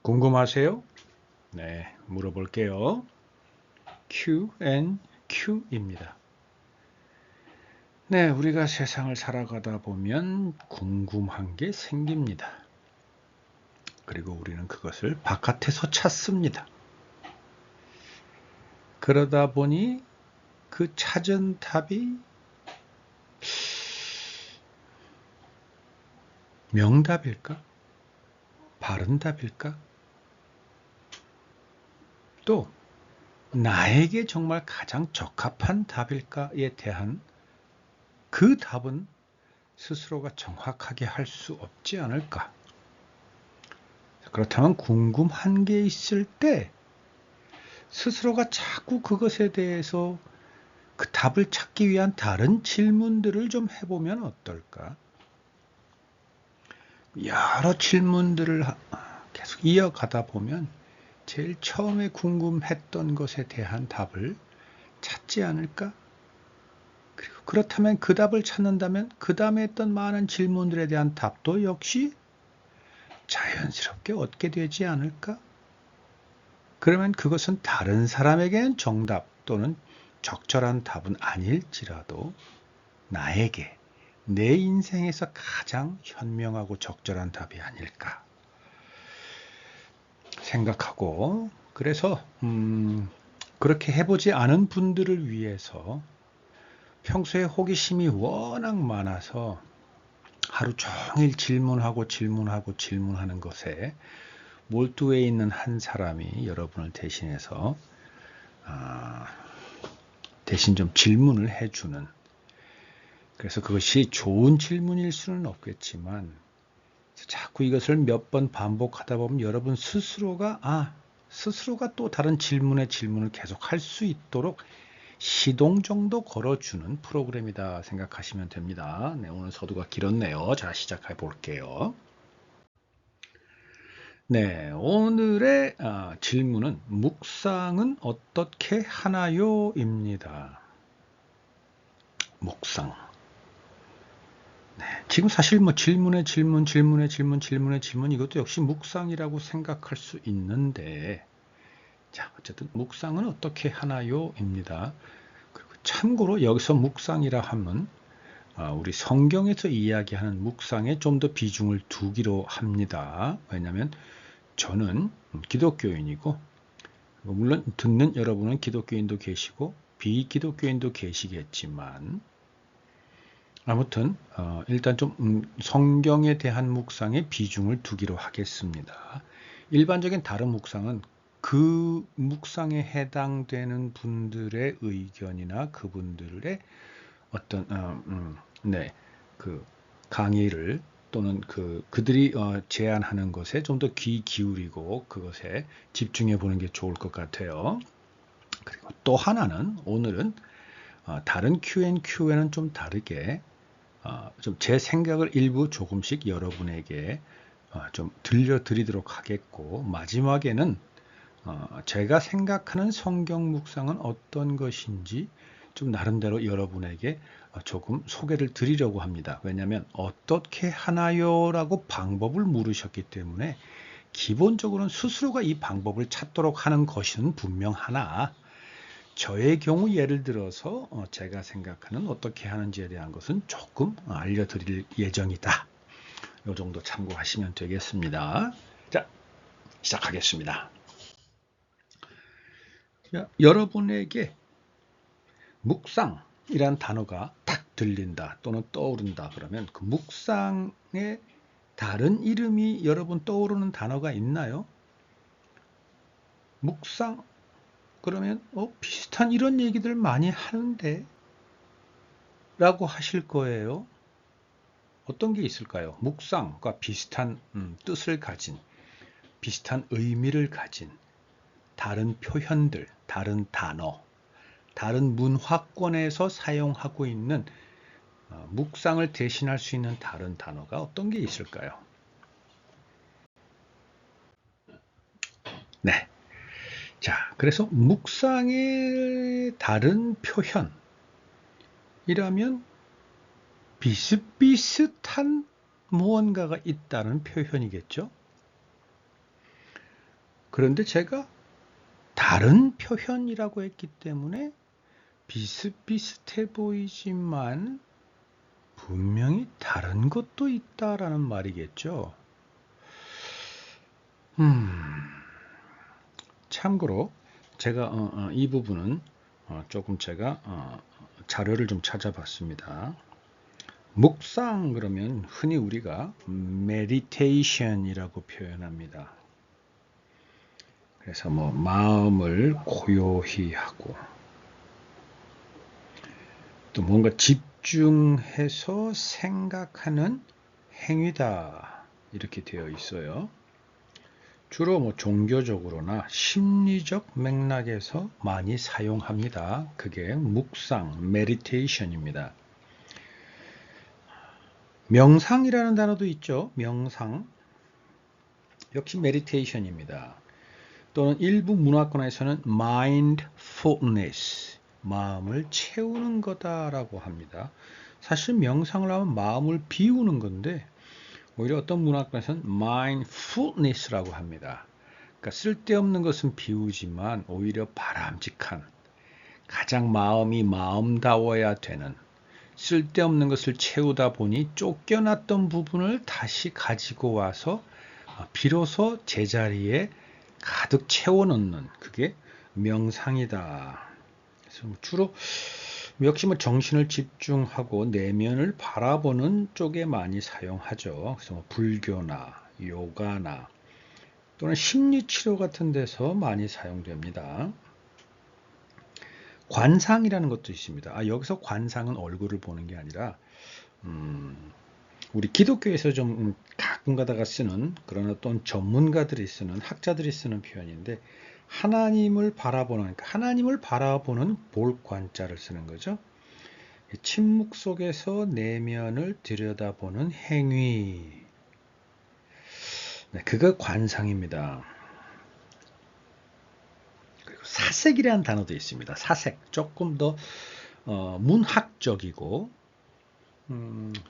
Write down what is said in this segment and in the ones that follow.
궁금하세요? 네, 물어볼게요. Q&Q입니다. 네, 우리가 세상을 살아가다 보면 궁금한 게 생깁니다. 그리고 우리는 그것을 바깥에서 찾습니다. 그러다 보니 그 찾은 답이 명답일까? 바른 답일까? 또 나에게 정말 가장 적합한 답일까에 대한 그 답은 스스로가 정확하게 할 수 없지 않을까? 그렇다면 궁금한 게 있을 때 스스로가 자꾸 그것에 대해서 그 답을 찾기 위한 다른 질문들을 좀 해보면 어떨까? 여러 질문들을 계속 이어가다 보면 제일 처음에 궁금했던 것에 대한 답을 찾지 않을까? 그리고 그렇다면 그 답을 찾는다면 그 다음에 했던 많은 질문들에 대한 답도 역시 자연스럽게 얻게 되지 않을까? 그러면 그것은 다른 사람에게는 정답 또는 적절한 답은 아닐지라도 나에게 내 인생에서 가장 현명하고 적절한 답이 아닐까 생각하고, 그래서 그렇게 해보지 않은 분들을 위해서 평소에 호기심이 워낙 많아서 하루 종일 질문하는 것에 몰두해 있는 한 사람이 여러분을 대신해서 대신 좀 질문을 해주는, 그래서 그것이 좋은 질문일 수는 없겠지만 자꾸 이것을 몇 번 반복하다 보면 여러분 스스로가 또 다른 질문을 계속 할 수 있도록 시동 정도 걸어주는 프로그램이다 생각하시면 됩니다. 네, 오늘 서두가 길었네요. 자, 시작해 볼게요. 네, 오늘의 질문은 묵상은 어떻게 하나요? 입니다. 묵상. 네, 지금 사실 뭐 질문에 질문 이것도 역시 묵상이라고 생각할 수 있는데, 자, 어쨌든 묵상은 어떻게 하나요? 입니다. 그리고 참고로 여기서 묵상이라 하면 우리 성경에서 이야기하는 묵상에 좀 더 비중을 두기로 합니다. 왜냐하면 저는 기독교인이고, 물론 듣는 여러분은 기독교인도 계시고 비기독교인도 계시겠지만, 아무튼 일단 좀 성경에 대한 묵상에 비중을 두기로 하겠습니다. 일반적인 다른 묵상은 그 묵상에 해당되는 분들의 의견이나 그분들의 어떤 그 강의를 또는 그들이 제안하는 것에 좀 더 귀 기울이고 그것에 집중해 보는 게 좋을 것 같아요. 그리고 또 하나는 오늘은 다른 Q&Q에는 좀 다르게 좀 제 생각을 일부 조금씩 여러분에게 좀 들려드리도록 하겠고, 마지막에는 제가 생각하는 성경 묵상은 어떤 것인지 좀 나름대로 여러분에게 조금 소개를 드리려고 합니다. 왜냐하면 어떻게 하나요? 라고 방법을 물으셨기 때문에 기본적으로는 스스로가 이 방법을 찾도록 하는 것은 분명하나, 저의 경우 예를 들어서 제가 생각하는 어떻게 하는지에 대한 것은 조금 알려드릴 예정이다. 이 정도 참고하시면 되겠습니다. 자, 시작하겠습니다. 자, 여러분에게 묵상이란 단어가 딱 들린다 또는 떠오른다 그러면 그 묵상의 다른 이름이 여러분 떠오르는 단어가 있나요? 묵상 그러면 비슷한 이런 얘기들 많이 하는데 라고 하실 거예요. 어떤 게 있을까요? 묵상과 비슷한 뜻을 가진, 비슷한 의미를 가진 다른 표현들, 다른 단어, 다른 문화권에서 사용하고 있는 묵상을 대신할 수 있는 다른 단어가 어떤 게 있을까요? 네. 자, 그래서 묵상의 다른 표현이라면 비슷비슷한 무언가가 있다는 표현이겠죠? 그런데 제가 다른 표현이라고 했기 때문에 비슷비슷해 보이지만 분명히 다른 것도 있다라는 말이겠죠. 참고로 제가 이 부분은 조금 제가 자료를 좀 찾아봤습니다. 묵상 그러면 흔히 우리가 meditation이라고 표현합니다. 그래서 뭐 마음을 고요히 하고 또 뭔가 집중해서 생각하는 행위다 이렇게 되어 있어요. 주로 뭐 종교적으로나 심리적 맥락에서 많이 사용합니다. 그게 묵상, meditation입니다. 명상이라는 단어도 있죠. 명상. 역시 meditation입니다. 또는 일부 문화권에서는 mindfulness, 마음을 채우는 거다라고 합니다. 사실 명상을 하면 마음을 비우는 건데 오히려 어떤 문화권에서는 mindfulness라고 합니다. 그러니까 쓸데없는 것은 비우지만 오히려 바람직한, 가장 마음이 마음다워야 되는, 쓸데없는 것을 채우다 보니 쫓겨났던 부분을 다시 가지고 와서 비로소 제자리에 가득 채워넣는, 그게 명상이다. 그래서 주로 역시 뭐 정신을 집중하고 내면을 바라보는 쪽에 많이 사용하죠. 그래서 뭐 불교나 요가나 또는 심리치료 같은 데서 많이 사용됩니다. 관상이라는 것도 있습니다. 여기서 관상은 얼굴을 보는 게 아니라 우리 기독교에서 좀 가끔 가다가 쓰는 그런 어떤 전문가들이 쓰는 학자들이 쓰는 표현인데 하나님을 바라보는, 그러니까 하나님을 바라보는 볼관자를 쓰는 거죠. 침묵 속에서 내면을 들여다보는 행위. 네, 그거 관상입니다. 그리고 사색이라는 단어도 있습니다. 사색. 조금 더 문학적이고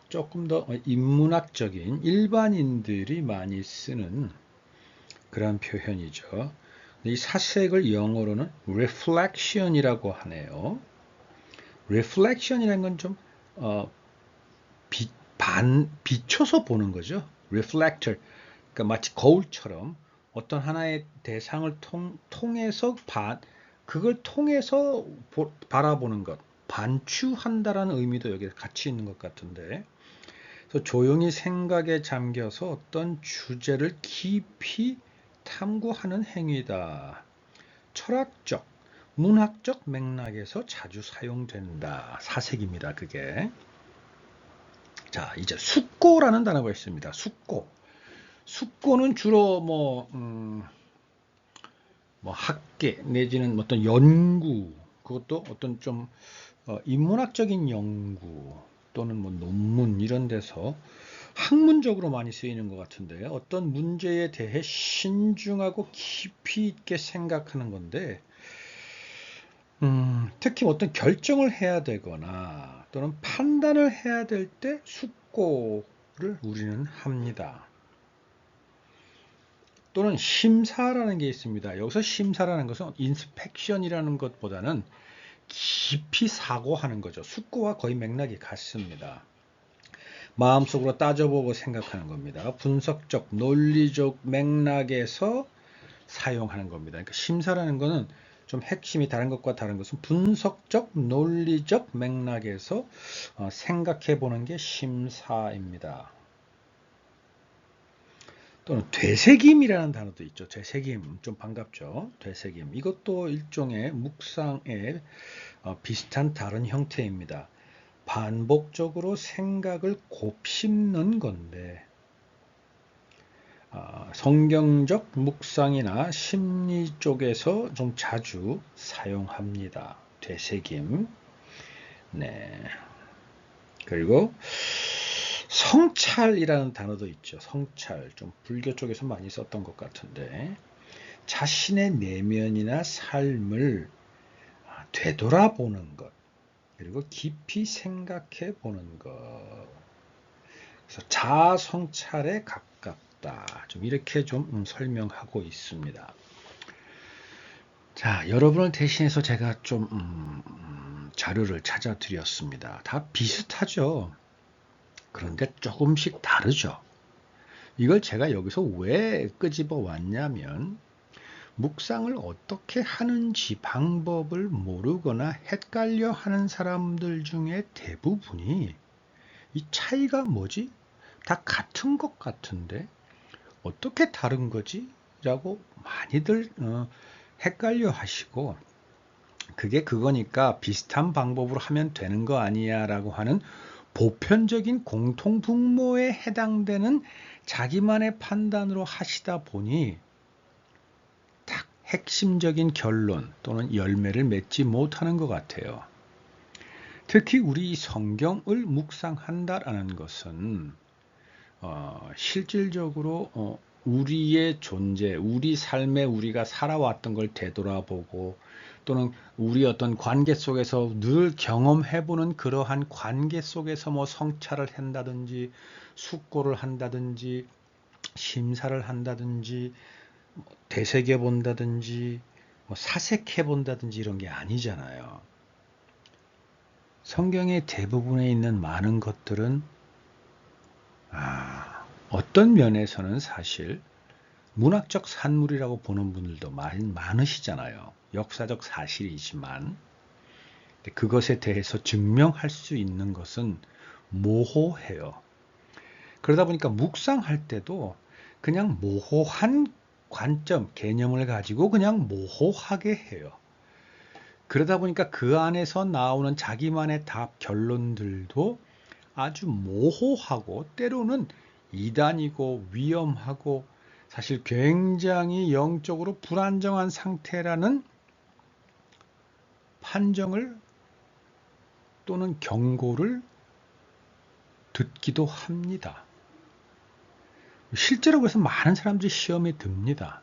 조금 더 인문학적인 일반인들이 많이 쓰는 그런 표현이죠. 이 사색을 영어로는 reflection이라고 하네요. reflection이라는 건 좀 비춰서 보는 거죠. reflector. 그러니까 마치 거울처럼 어떤 하나의 대상을 통해서 그걸 통해서 바라보는 것. 반추한다라는 의미도 여기에 같이 있는 것 같은데, 그래서 조용히 생각에 잠겨서 어떤 주제를 깊이 탐구하는 행위다. 철학적, 문학적 맥락에서 자주 사용된다. 사색입니다. 그게. 자, 이제 숙고라는 단어가 있습니다. 숙고. 숙고는 주로 뭐 학계 내지는 어떤 연구, 그것도 어떤 좀 인문학적인 연구 또는 뭐 논문 이런 데서 학문적으로 많이 쓰이는 것 같은데 어떤 문제에 대해 신중하고 깊이 있게 생각하는 건데 특히 어떤 결정을 해야 되거나 또는 판단을 해야 될 때 숙고를 우리는 합니다. 또는 심사라는 게 있습니다. 여기서 심사라는 것은 인스펙션이라는 것보다는 깊이 사고하는 거죠. 숙고와 거의 맥락이 같습니다. 마음속으로 따져보고 생각하는 겁니다. 분석적, 논리적 맥락에서 사용하는 겁니다. 그러니까 심사라는 것은 좀 핵심이 다른 것과 다른 것은 분석적, 논리적 맥락에서 생각해 보는 게 심사입니다. 또는 되새김이라는 단어도 있죠. 되새김 좀 반갑죠. 되새김 이것도 일종의 묵상의 비슷한 다른 형태입니다. 반복적으로 생각을 곱씹는 건데 성경적 묵상이나 심리 쪽에서 좀 자주 사용합니다. 되새김. 네. 그리고 성찰이라는 단어도 있죠. 성찰. 좀 불교 쪽에서 많이 썼던 것 같은데 자신의 내면이나 삶을 되돌아보는 것. 그리고 깊이 생각해 보는 것. 그래서 자아 성찰에 가깝다. 좀 이렇게 좀 설명하고 있습니다. 자, 여러분을 대신해서 제가 좀 자료를 찾아 드렸습니다. 다 비슷하죠. 그런데 조금씩 다르죠. 이걸 제가 여기서 왜 끄집어 왔냐면 묵상을 어떻게 하는지 방법을 모르거나 헷갈려 하는 사람들 중에 대부분이 이 차이가 뭐지? 다 같은 것 같은데 어떻게 다른 거지? 라고 많이들 헷갈려 하시고 그게 그거니까 비슷한 방법으로 하면 되는 거 아니야 라고 하는 보편적인 공통분모에 해당되는 자기만의 판단으로 하시다 보니 딱 핵심적인 결론 또는 열매를 맺지 못하는 것 같아요. 특히 우리 성경을 묵상한다라는 것은 실질적으로 우리의 존재, 우리 삶에 우리가 살아왔던 걸 되돌아보고 또는 우리 어떤 관계 속에서 늘 경험해보는 그러한 관계 속에서 뭐 성찰을 한다든지 숙고를 한다든지 심사를 한다든지 되새겨 본다든지 뭐 사색해 본다든지 이런 게 아니잖아요. 성경의 대부분에 있는 많은 것들은 어떤 면에서는 사실 문학적 산물이라고 보는 분들도 많으시잖아요. 역사적 사실이지만 그것에 대해서 증명할 수 있는 것은 모호해요. 그러다 보니까 묵상할 때도 그냥 모호한 관점, 개념을 가지고 그냥 모호하게 해요. 그러다 보니까 그 안에서 나오는 자기만의 답, 결론들도 아주 모호하고 때로는 이단이고 위험하고 사실 굉장히 영적으로 불안정한 상태라는 판정을 또는 경고를 듣기도 합니다. 실제로 그래서 많은 사람들이 시험에 듭니다.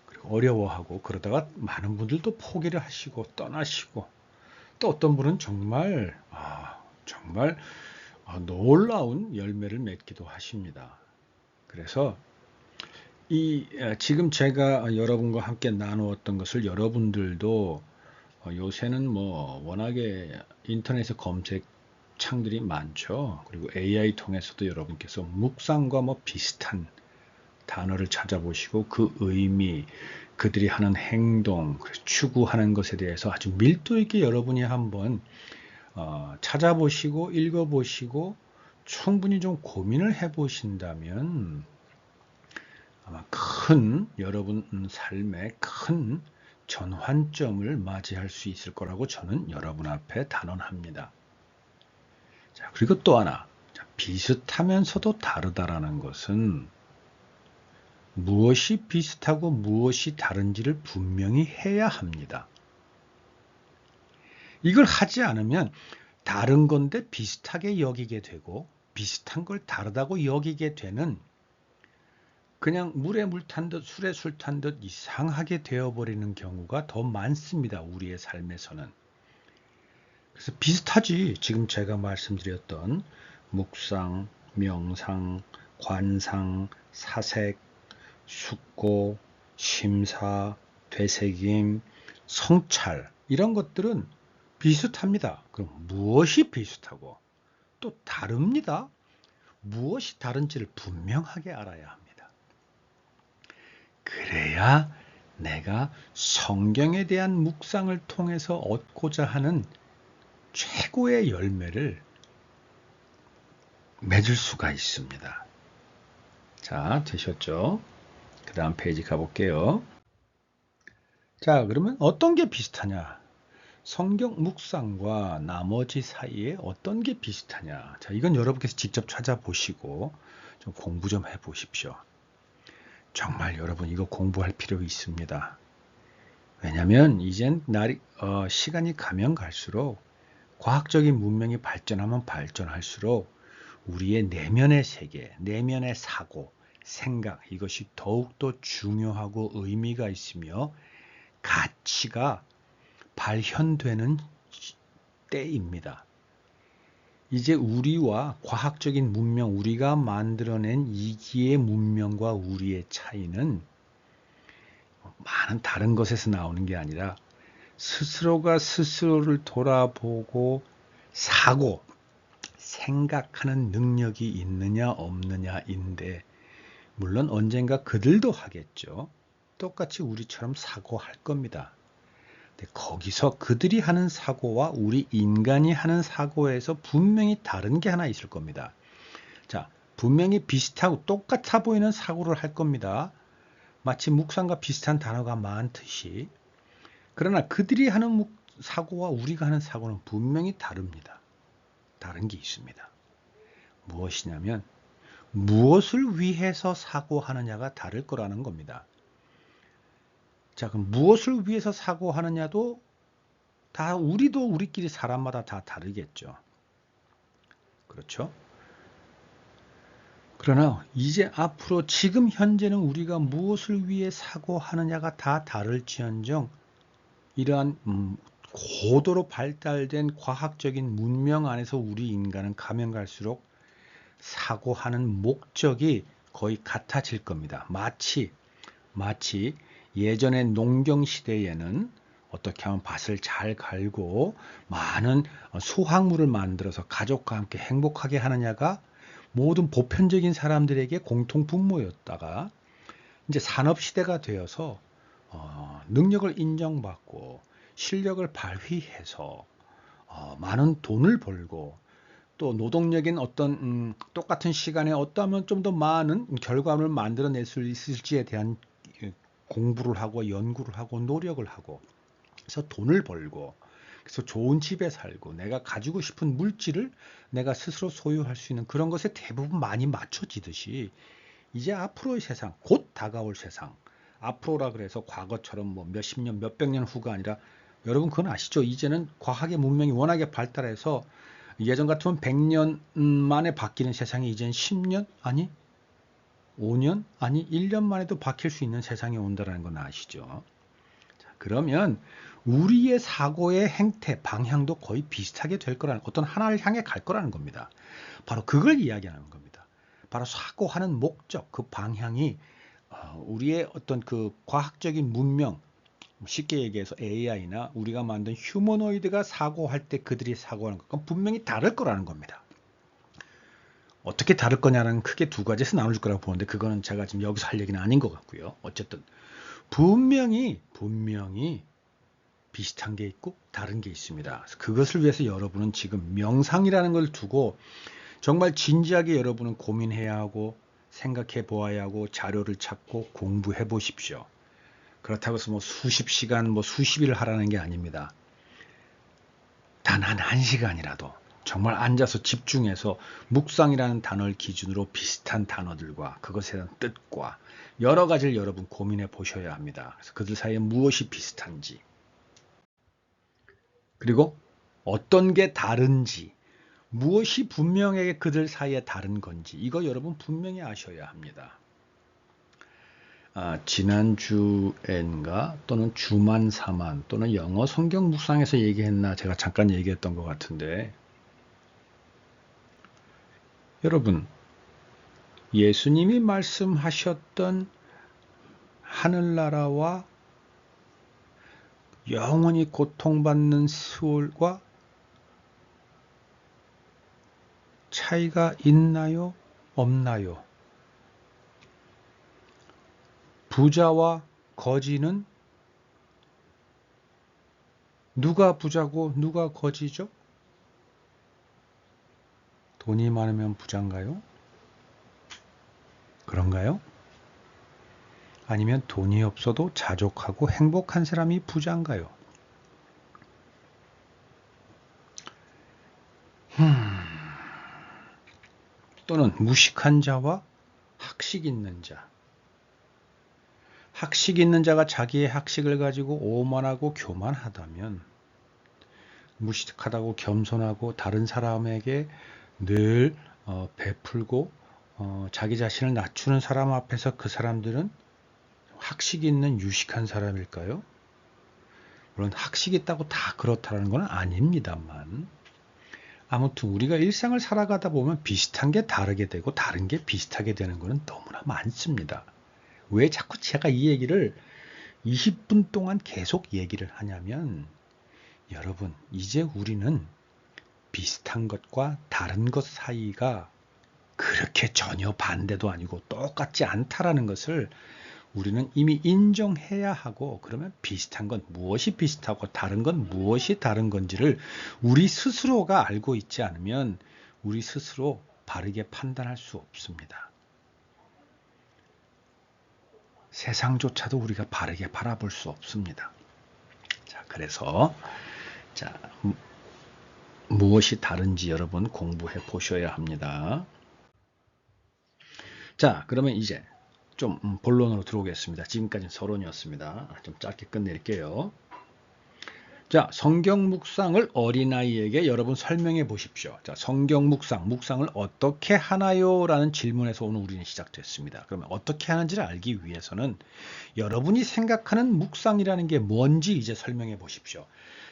그리고 어려워하고 그러다가 많은 분들도 포기를 하시고 떠나시고 또 어떤 분은 정말 놀라운 열매를 맺기도 하십니다. 그래서 지금 제가 여러분과 함께 나누었던 것을 여러분들도 요새는 뭐 워낙에 인터넷에 검색 창들이 많죠. 그리고 AI 통해서도 여러분께서 묵상과 뭐 비슷한 단어를 찾아보시고 그 의미, 그들이 하는 행동, 추구하는 것에 대해서 아주 밀도 있게 여러분이 한번 찾아보시고 읽어보시고 충분히 좀 고민을 해보신다면 아마 여러분 삶에 큰 전환점을 맞이할 수 있을 거라고 저는 여러분 앞에 단언합니다. 자, 그리고 또 하나, 비슷하면서도 다르다라는 것은 무엇이 비슷하고 무엇이 다른지를 분명히 해야 합니다. 이걸 하지 않으면 다른 건데 비슷하게 여기게 되고 비슷한 걸 다르다고 여기게 되는 그냥 물에 물 탄 듯 술에 술 탄 듯 이상하게 되어버리는 경우가 더 많습니다. 우리의 삶에서는. 그래서 비슷하지. 지금 제가 말씀드렸던 묵상, 명상, 관상, 사색, 숙고, 심사, 되새김, 성찰 이런 것들은 비슷합니다. 그럼 무엇이 비슷하고 또 다릅니다. 무엇이 다른지를 분명하게 알아야 합니다. 그래야 내가 성경에 대한 묵상을 통해서 얻고자 하는 최고의 열매를 맺을 수가 있습니다. 자, 되셨죠? 그 다음 페이지 가볼게요. 자, 그러면 어떤 게 비슷하냐? 성경 묵상과 나머지 사이에 어떤 게 비슷하냐? 자, 이건 여러분께서 직접 찾아보시고 좀 공부 좀 해보십시오. 정말 여러분 이거 공부할 필요 있습니다. 왜냐하면 이젠 시간이 가면 갈수록 과학적인 문명이 발전하면 발전할수록 우리의 내면의 세계, 내면의 사고, 생각 이것이 더욱더 중요하고 의미가 있으며 가치가 발현되는 때입니다. 이제 우리와 과학적인 문명, 우리가 만들어낸 이기의 문명과 우리의 차이는 많은 다른 것에서 나오는 게 아니라 스스로가 스스로를 돌아보고 사고, 생각하는 능력이 있느냐 없느냐인데, 물론 언젠가 그들도 하겠죠. 똑같이 우리처럼 사고할 겁니다. 근데 거기서 그들이 하는 사고와 우리 인간이 하는 사고에서 분명히 다른 게 하나 있을 겁니다. 자, 분명히 비슷하고 똑같아 보이는 사고를 할 겁니다. 마치 묵상과 비슷한 단어가 많듯이. 그러나 그들이 하는 사고와 우리가 하는 사고는 분명히 다릅니다. 다른 게 있습니다. 무엇이냐면 무엇을 위해서 사고하느냐가 다를 거라는 겁니다. 자, 그럼 무엇을 위해서 사고하느냐도 다 우리도 우리끼리 사람마다 다 다르겠죠. 그렇죠? 그러나 이제 앞으로 지금 현재는 우리가 무엇을 위해 사고하느냐가 다 다를지언정 이러한 고도로 발달된 과학적인 문명 안에서 우리 인간은 가면 갈수록 사고하는 목적이 거의 같아질 겁니다. 마치 예전의 농경 시대에는 어떻게 하면 밭을 잘 갈고 많은 수확물을 만들어서 가족과 함께 행복하게 하느냐가 모든 보편적인 사람들에게 공통 분모였다가 이제 산업 시대가 되어서 능력을 인정받고 실력을 발휘해서 많은 돈을 벌고 또 노동력인 어떤 똑같은 시간에 어떠하면 좀 더 많은 결과물을 만들어낼 수 있을지에 대한 공부를 하고 연구를 하고 노력을 하고 그래서 돈을 벌고 그래서 좋은 집에 살고 내가 가지고 싶은 물질을 내가 스스로 소유할 수 있는 그런 것에 대부분 많이 맞춰지듯이 이제 앞으로의 세상, 곧 다가올 세상, 앞으로라 그래서 과거처럼 뭐 몇십 년, 몇백 년 후가 아니라 여러분 그건 아시죠? 이제는 과학의 문명이 워낙에 발달해서 예전 같으면 100년 만에 바뀌는 세상이 이제는 10년? 아니 5년? 아니 1년 만에도 바뀔 수 있는 세상이 온다는 건 아시죠? 자, 그러면 우리의 사고의 행태, 방향도 거의 비슷하게 될 거라는 어떤 하나를 향해 갈 거라는 겁니다. 바로 그걸 이야기하는 겁니다. 바로 사고하는 목적, 그 방향이 우리의 어떤 그 과학적인 문명, 쉽게 얘기해서 AI나 우리가 만든 휴머노이드가 사고할 때 그들이 사고하는 것과 분명히 다를 거라는 겁니다. 어떻게 다를 거냐는 크게 두 가지에서 나눠줄 거라고 보는데 그거는 제가 지금 여기서 할 얘기는 아닌 것 같고요. 어쨌든 분명히 비슷한 게 있고 다른 게 있습니다. 그것을 위해서 여러분은 지금 명상이라는 걸 두고 정말 진지하게 여러분은 고민해야 하고 생각해 보아야 하고 자료를 찾고 공부해 보십시오. 그렇다고 해서 뭐 수십 시간, 뭐 수십 일 하라는 게 아닙니다. 단 한 시간이라도 정말 앉아서 집중해서 묵상이라는 단어를 기준으로 비슷한 단어들과 그것에 대한 뜻과 여러 가지를 여러분 고민해 보셔야 합니다. 그래서 그들 사이에 무엇이 비슷한지 그리고 어떤 게 다른지 무엇이 분명하게 그들 사이에 다른 건지 이거 여러분 분명히 아셔야 합니다. 지난주엔가 또는 주만 사만 또는 영어 성경 묵상에서 얘기했나 제가 잠깐 얘기했던 것 같은데 여러분 예수님이 말씀하셨던 하늘나라와 영원히 고통받는 수월과 차이가 있나요? 없나요? 부자와 거지는 누가 부자고 누가 거지죠? 돈이 많으면 부자인가요? 그런가요? 아니면 돈이 없어도 자족하고 행복한 사람이 부자인가요? 또는 무식한 자와 학식 있는 자. 학식 있는 자가 자기의 학식을 가지고 오만하고 교만하다면 무식하다고 겸손하고 다른 사람에게 늘 베풀고 자기 자신을 낮추는 사람 앞에서 그 사람들은 학식이 있는 유식한 사람일까요? 물론 학식이 있다고 다 그렇다는 건 아닙니다만 아무튼 우리가 일상을 살아가다 보면 비슷한 게 다르게 되고 다른 게 비슷하게 되는 것은 너무나 많습니다. 왜 자꾸 제가 이 얘기를 20분 동안 계속 얘기를 하냐면 여러분 이제 우리는 비슷한 것과 다른 것 사이가 그렇게 전혀 반대도 아니고 똑같지 않다라는 것을 우리는 이미 인정해야 하고 그러면 비슷한 건 무엇이 비슷하고 다른 건 무엇이 다른 건지를 우리 스스로가 알고 있지 않으면 우리 스스로 바르게 판단할 수 없습니다. 세상조차도 우리가 바르게 바라볼 수 없습니다. 자, 그래서 자, 무엇이 다른지 여러분 공부해 보셔야 합니다. 자, 그러면 이제 좀 본론으로 들어오겠습니다. 지금까지는 서론이었습니다. 좀 짧게 끝낼게요. 자, 성경 묵상을 어린아이에게 여러분 설명해 보십시오. 자, 성경 묵상을 어떻게 하나요? 라는 질문에서 오늘 우리는 시작됐습니다. 그러면 어떻게 하는지를 알기 위해서는 여러분이 생각하는 묵상이라는 게 뭔지 이제 설명해 보십시오.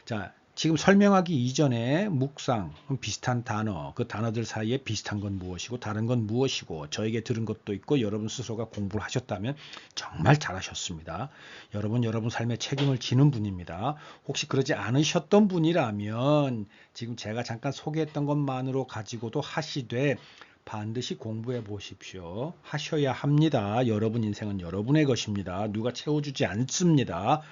자, 지금 설명하기 이전에 묵상, 비슷한 단어, 그 단어들 사이에 비슷한 건 무엇이고 다른 건 무엇이고 저에게 들은 것도 있고 여러분 스스로가 공부를 하셨다면 정말 잘하셨습니다. 여러분 삶에 책임을 지는 분입니다. 혹시 그러지 않으셨던 분이라면 지금 제가 잠깐 소개했던 것만으로 가지고도 하시되 반드시 공부해 보십시오. 하셔야 합니다. 여러분 인생은 여러분의 것입니다. 누가 채워주지 않습니다.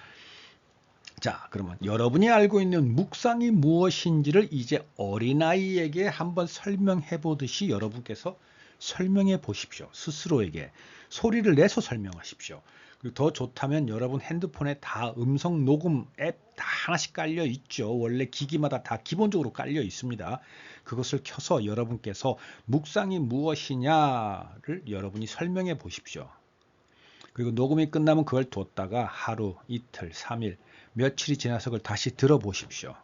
자, 그러면 여러분이 알고 있는 묵상이 무엇인지를 이제 어린아이에게 한번 설명해 보듯이 여러분께서 설명해 보십시오. 스스로에게 소리를 내서 설명하십시오. 그리고 더 좋다면 여러분 핸드폰에 다 음성 녹음 앱 다 하나씩 깔려 있죠. 원래 기기마다 다 기본적으로 깔려 있습니다. 그것을 켜서 여러분께서 묵상이 무엇이냐를 여러분이 설명해 보십시오. 그리고 녹음이 끝나면 그걸 뒀다가 하루, 이틀, 3일, 며칠이 지나서 그걸 다시 들어보십시오.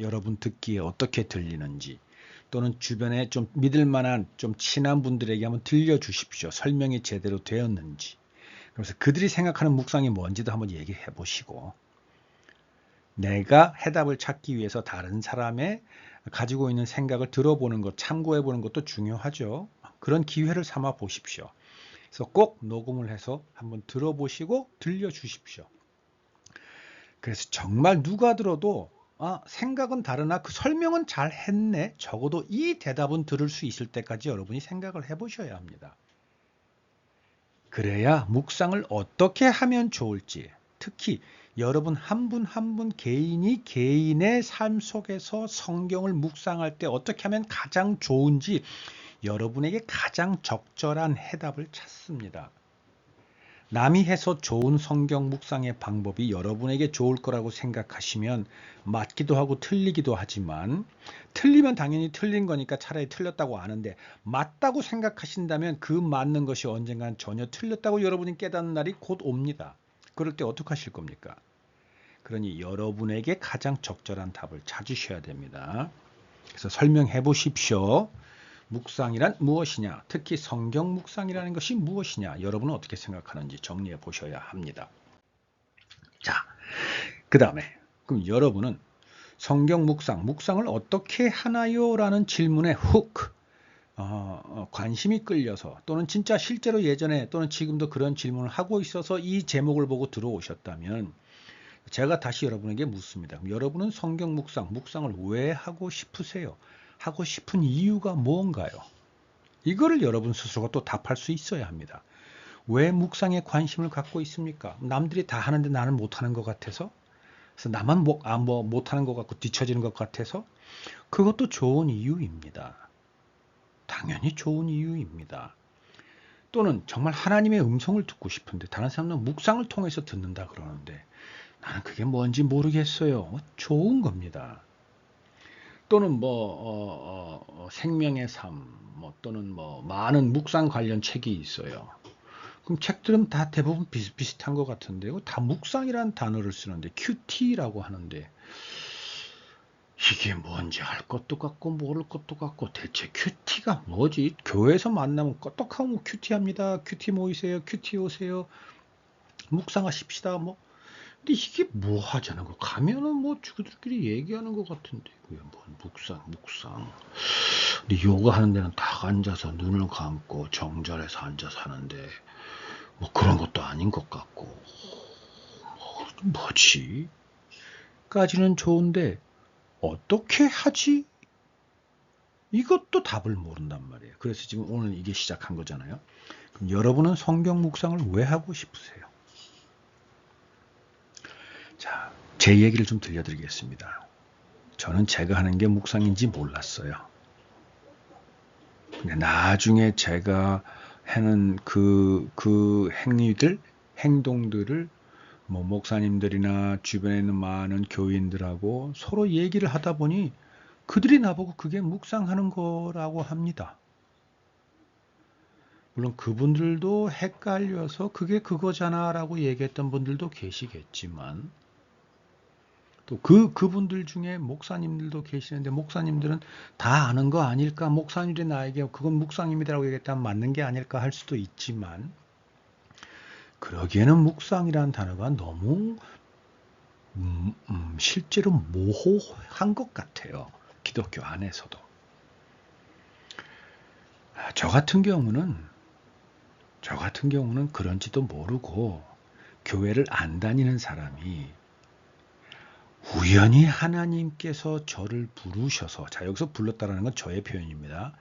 여러분 듣기에 어떻게 들리는지 또는 주변에 좀 믿을 만한 좀 친한 분들에게 한번 들려주십시오. 설명이 제대로 되었는지. 그래서 그들이 생각하는 묵상이 뭔지도 한번 얘기해 보시고 내가 해답을 찾기 위해서 다른 사람의 가지고 있는 생각을 들어보는 것, 참고해 보는 것도 중요하죠. 그런 기회를 삼아 보십시오. 그래서 꼭 녹음을 해서 한번 들어보시고 들려주십시오. 그래서 정말 누가 들어도 생각은 다르나 그 설명은 잘 했네. 적어도 이 대답은 들을 수 있을 때까지 여러분이 생각을 해보셔야 합니다. 그래야 묵상을 어떻게 하면 좋을지, 특히 여러분 한 분 한 분 개인이 개인의 삶 속에서 성경을 묵상할 때 어떻게 하면 가장 좋은지 여러분에게 가장 적절한 해답을 찾습니다. 남이 해서 좋은 성경 묵상의 방법이 여러분에게 좋을 거라고 생각하시면 맞기도 하고 틀리기도 하지만 틀리면 당연히 틀린 거니까 차라리 틀렸다고 아는데 맞다고 생각하신다면 그 맞는 것이 언젠간 전혀 틀렸다고 여러분이 깨닫는 날이 곧 옵니다. 그럴 때 어떻게 하실 겁니까? 그러니 여러분에게 가장 적절한 답을 찾으셔야 됩니다. 그래서 설명해 보십시오. 묵상이란 무엇이냐? 특히 성경 묵상이라는 것이 무엇이냐? 여러분은 어떻게 생각하는지 정리해 보셔야 합니다. 자, 그 다음에 그럼 여러분은 성경 묵상을 어떻게 하나요? 라는 질문에 훅 관심이 끌려서 또는 진짜 실제로 예전에 또는 지금도 그런 질문을 하고 있어서 이 제목을 보고 들어오셨다면 제가 다시 여러분에게 묻습니다. 여러분은 성경 묵상을 왜 하고 싶으세요? 하고 싶은 이유가 뭔가요? 이거를 여러분 스스로가 또 답할 수 있어야 합니다. 왜 묵상에 관심을 갖고 있습니까? 남들이 다 하는데 나는 못하는 것 같아서? 그래서 나만 못하는 것 같고 뒤처지는 것 같아서? 그것도 좋은 이유입니다. 당연히 좋은 이유입니다. 또는 정말 하나님의 음성을 듣고 싶은데 다른 사람은 묵상을 통해서 듣는다 그러는데 나는 그게 뭔지 모르겠어요. 좋은 겁니다. 또는 생명의 삶, 또는 많은 묵상 관련 책이 있어요. 그럼 책들은 다 대부분 비슷비슷한 것 같은데요. 다 묵상이라는 단어를 쓰는데 큐티라고 하는데 이게 뭔지 알 것도 같고 모를 것도 같고 대체 큐티가 뭐지? 교회에서 만나면 껐떡하면 큐티합니다. 큐티 모이세요. 큐티 오세요. 묵상하십시다. 근데 이게 뭐 하자는 거? 가면은 그들끼리 얘기하는 것 같은데 왜 묵상. 근데 요가 하는 데는 딱 앉아서 눈을 감고 정절해서 앉아서 하는데 그런 것도 아닌 것 같고 뭐지? 까지는 좋은데 어떻게 하지? 이것도 답을 모른단 말이에요. 그래서 지금 오늘 이게 시작한 거잖아요. 그럼 여러분은 성경 묵상을 왜 하고 싶으세요? 자, 제 얘기를 좀 들려드리겠습니다. 저는 제가 하는 게 묵상인지 몰랐어요. 근데 나중에 제가 하는 그 행동들을 뭐 목사님들이나 주변에 있는 많은 교인들하고 서로 얘기를 하다 보니 그들이 나보고 그게 묵상하는 거라고 합니다. 물론 그분들도 헷갈려서 그게 그거잖아 라고 얘기했던 분들도 계시겠지만 또 그분들 중에 목사님들도 계시는데 목사님들은 다 아는 거 아닐까? 목사님들이 나에게 그건 묵상입니다라고 얘기했다면 맞는 게 아닐까 할 수도 있지만 그러기에는 묵상이라는 단어가 너무 실제로 모호한 것 같아요. 기독교 안에서도. 저 같은 경우는 그런지도 모르고 교회를 안 다니는 사람이 우연히 하나님께서 저를 부르셔서, 자, 여기서 불렀다라는 건 저의 표현입니다.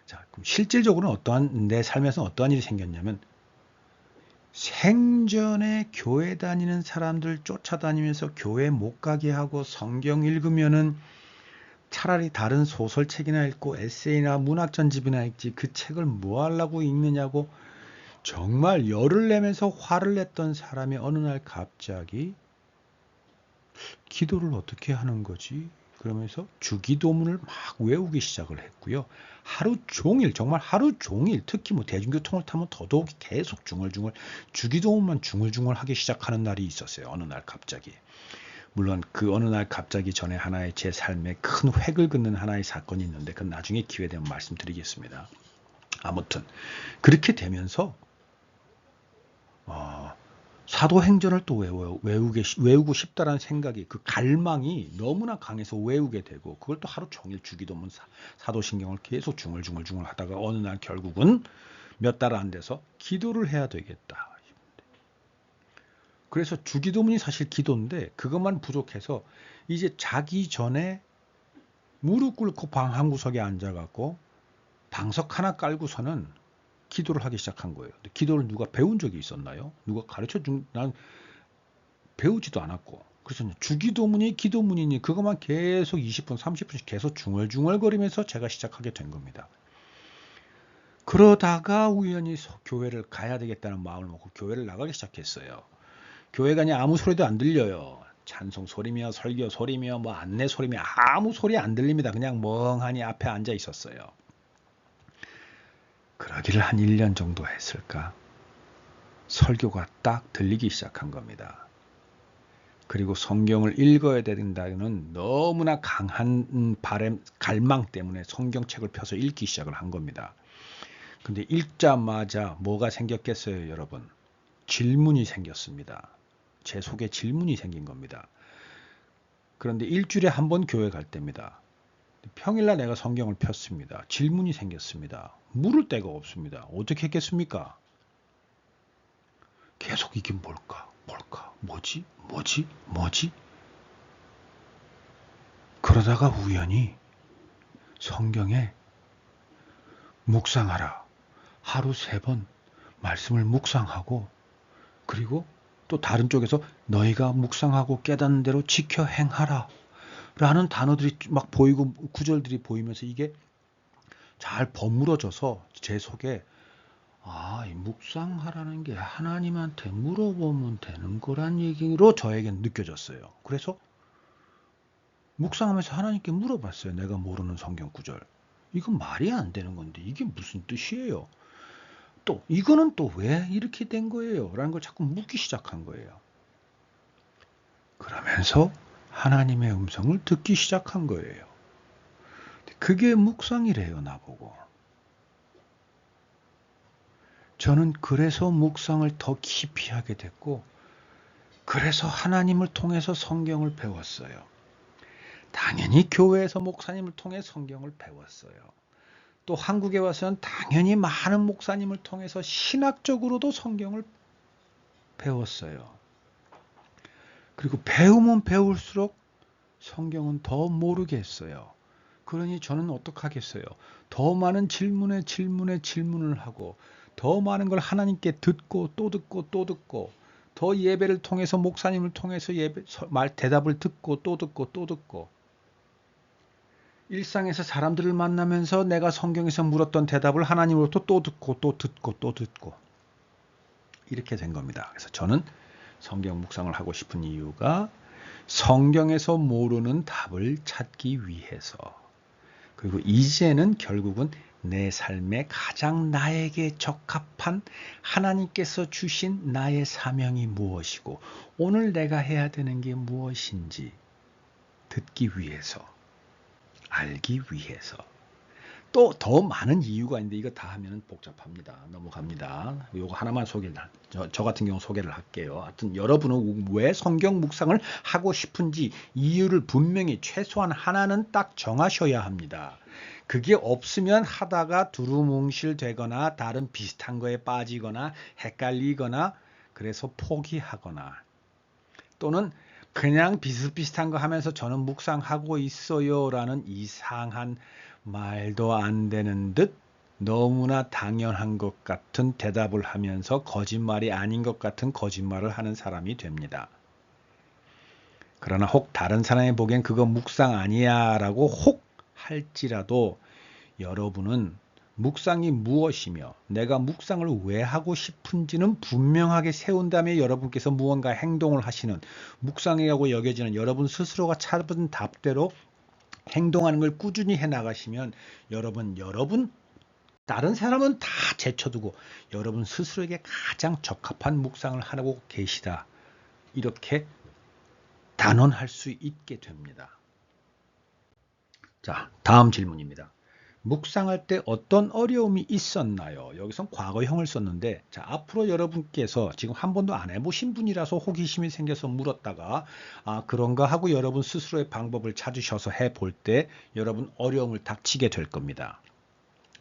자, 그럼 실질적으로는 내 삶에서 어떠한 일이 생겼냐면 생전에 교회 다니는 사람들 쫓아다니면서 교회 못 가게 하고 성경 읽으면은 차라리 다른 소설책이나 읽고 에세이나 문학 전집이나 읽지 그 책을 뭐 하려고 읽느냐고 정말 열을 내면서 화를 냈던 사람이 어느 날 갑자기 기도를 어떻게 하는 거지? 그러면서 주기도문을 막 외우기 시작을 했고요. 하루 종일, 정말 하루 종일, 특히 뭐 대중교통을 타면 더더욱 계속 중얼중얼 주기도문만 중얼중얼 하기 시작하는 날이 있었어요. 어느 날 갑자기. 물론 그 어느 날 갑자기 전에 하나의 제 삶에 큰 획을 긋는 하나의 사건이 있는데 그건 나중에 기회 되면 말씀드리겠습니다. 아무튼 그렇게 되면서 사도행전을 또 외우고 싶다라는 생각이, 그 갈망이 너무나 강해서 외우게 되고 그걸 또 하루 종일 주기도문 사도신경을 계속 중얼중얼 하다가 어느 날 결국은 몇 달 안 돼서 기도를 해야 되겠다. 그래서 주기도문이 사실 기도인데 그것만 부족해서 이제 자기 전에 무릎 꿇고 방 한 구석에 앉아갖고 방석 하나 깔고서는 기도를 하기 시작한 거예요. 근데 기도를 누가 배운 적이 있었나요? 누가 난 배우지도 않았고. 그래서 주기도문이 기도문이니 그것만 계속 20분, 30분씩 계속 중얼중얼거리면서 제가 시작하게 된 겁니다. 그러다가 우연히 교회를 가야 되겠다는 마음을 먹고 교회를 나가기 시작했어요. 교회 가니 아무 소리도 안 들려요. 찬송 소리며 설교 소리며 뭐 안내 소리며 아무 소리 안 들립니다. 그냥 멍하니 앞에 앉아 있었어요. 그러기를 한 1년 정도 했을까? 설교가 딱 들리기 시작한 겁니다. 그리고 성경을 읽어야 된다는 너무나 강한 갈망 때문에 성경책을 펴서 읽기 시작을 한 겁니다. 근데 읽자마자 뭐가 생겼겠어요, 여러분? 질문이 생겼습니다. 제 속에 질문이 생긴 겁니다. 그런데 일주일에 한 번 교회 갈 때입니다. 평일날 내가 성경을 폈습니다. 질문이 생겼습니다. 물을 데가 없습니다. 어떻게 했겠습니까? 계속 이게 뭘까? 뭐지? 그러다가 우연히 성경에 묵상하라. 하루 3번 말씀을 묵상하고 그리고 또 다른 쪽에서 너희가 묵상하고 깨닫는 대로 지켜 행하라. 라는 단어들이 막 보이고 구절들이 보이면서 이게 잘 버무러져서 제 속에 이 묵상하라는 게 하나님한테 물어보면 되는 거란 얘기로 저에겐 느껴졌어요. 그래서 묵상하면서 하나님께 물어봤어요. 내가 모르는 성경 구절. 이건 말이 안 되는 건데 이게 무슨 뜻이에요? 또 이거는 또 왜 이렇게 된 거예요? 라는 걸 자꾸 묻기 시작한 거예요. 그러면서 하나님의 음성을 듣기 시작한 거예요. 그게 묵상이래요, 나보고. 저는 그래서 묵상을 더 깊이 하게 됐고 그래서 하나님을 통해서 성경을 배웠어요. 당연히 교회에서 목사님을 통해 성경을 배웠어요. 또 한국에 와서는 당연히 많은 목사님을 통해서 신학적으로도 성경을 배웠어요. 그리고 배우면 배울수록 성경은 더 모르게 했어요. 그러니 저는 어떡하겠어요? 더 많은 질문을 하고 더 많은 걸 하나님께 듣고 또 듣고 또 듣고 더 예배를 통해서 목사님을 통해서 대답을 듣고 또 듣고 또 듣고 일상에서 사람들을 만나면서 내가 성경에서 물었던 대답을 하나님으로부터 또 듣고 또 듣고 또 듣고 이렇게 된 겁니다. 그래서 저는 성경 묵상을 하고 싶은 이유가 성경에서 모르는 답을 찾기 위해서, 그리고 이제는 결국은 내 삶에 가장 나에게 적합한 하나님께서 주신 나의 사명이 무엇이고 오늘 내가 해야 되는 게 무엇인지 듣기 위해서, 알기 위해서. 또 더 많은 이유가 있는데 이거 다 하면 복잡합니다. 넘어갑니다. 이거 하나만 저 같은 경우 소개를 할게요. 하여튼 여러분은 왜 성경 묵상을 하고 싶은지 이유를 분명히 최소한 하나는 딱 정하셔야 합니다. 그게 없으면 하다가 두루뭉실 되거나 다른 비슷한 거에 빠지거나 헷갈리거나 그래서 포기하거나 또는 그냥 비슷비슷한 거 하면서 저는 묵상하고 있어요 라는 이상한 말도 안 되는 듯 너무나 당연한 것 같은 대답을 하면서 거짓말이 아닌 것 같은 거짓말을 하는 사람이 됩니다. 그러나 혹 다른 사람이 보기엔 그거 묵상 아니야 라고 혹 할지라도 여러분은 묵상이 무엇이며 내가 묵상을 왜 하고 싶은지는 분명하게 세운 다음에 여러분께서 무언가 행동을 하시는, 묵상이라고 여겨지는 여러분 스스로가 찾은 답대로 행동하는 걸 꾸준히 해 나가시면 여러분 다른 사람은 다 제쳐두고 여러분 스스로에게 가장 적합한 묵상을 하고 계시다, 이렇게 단언할 수 있게 됩니다. 자, 다음 질문입니다. 묵상할 때 어떤 어려움이 있었나요? 여기선 과거형을 썼는데, 자, 앞으로 여러분께서 지금 한 번도 안 해보신 분이라서 호기심이 생겨서 물었다가 그런가 하고 여러분 스스로의 방법을 찾으셔서 해볼 때 여러분 어려움을 닥치게 될 겁니다.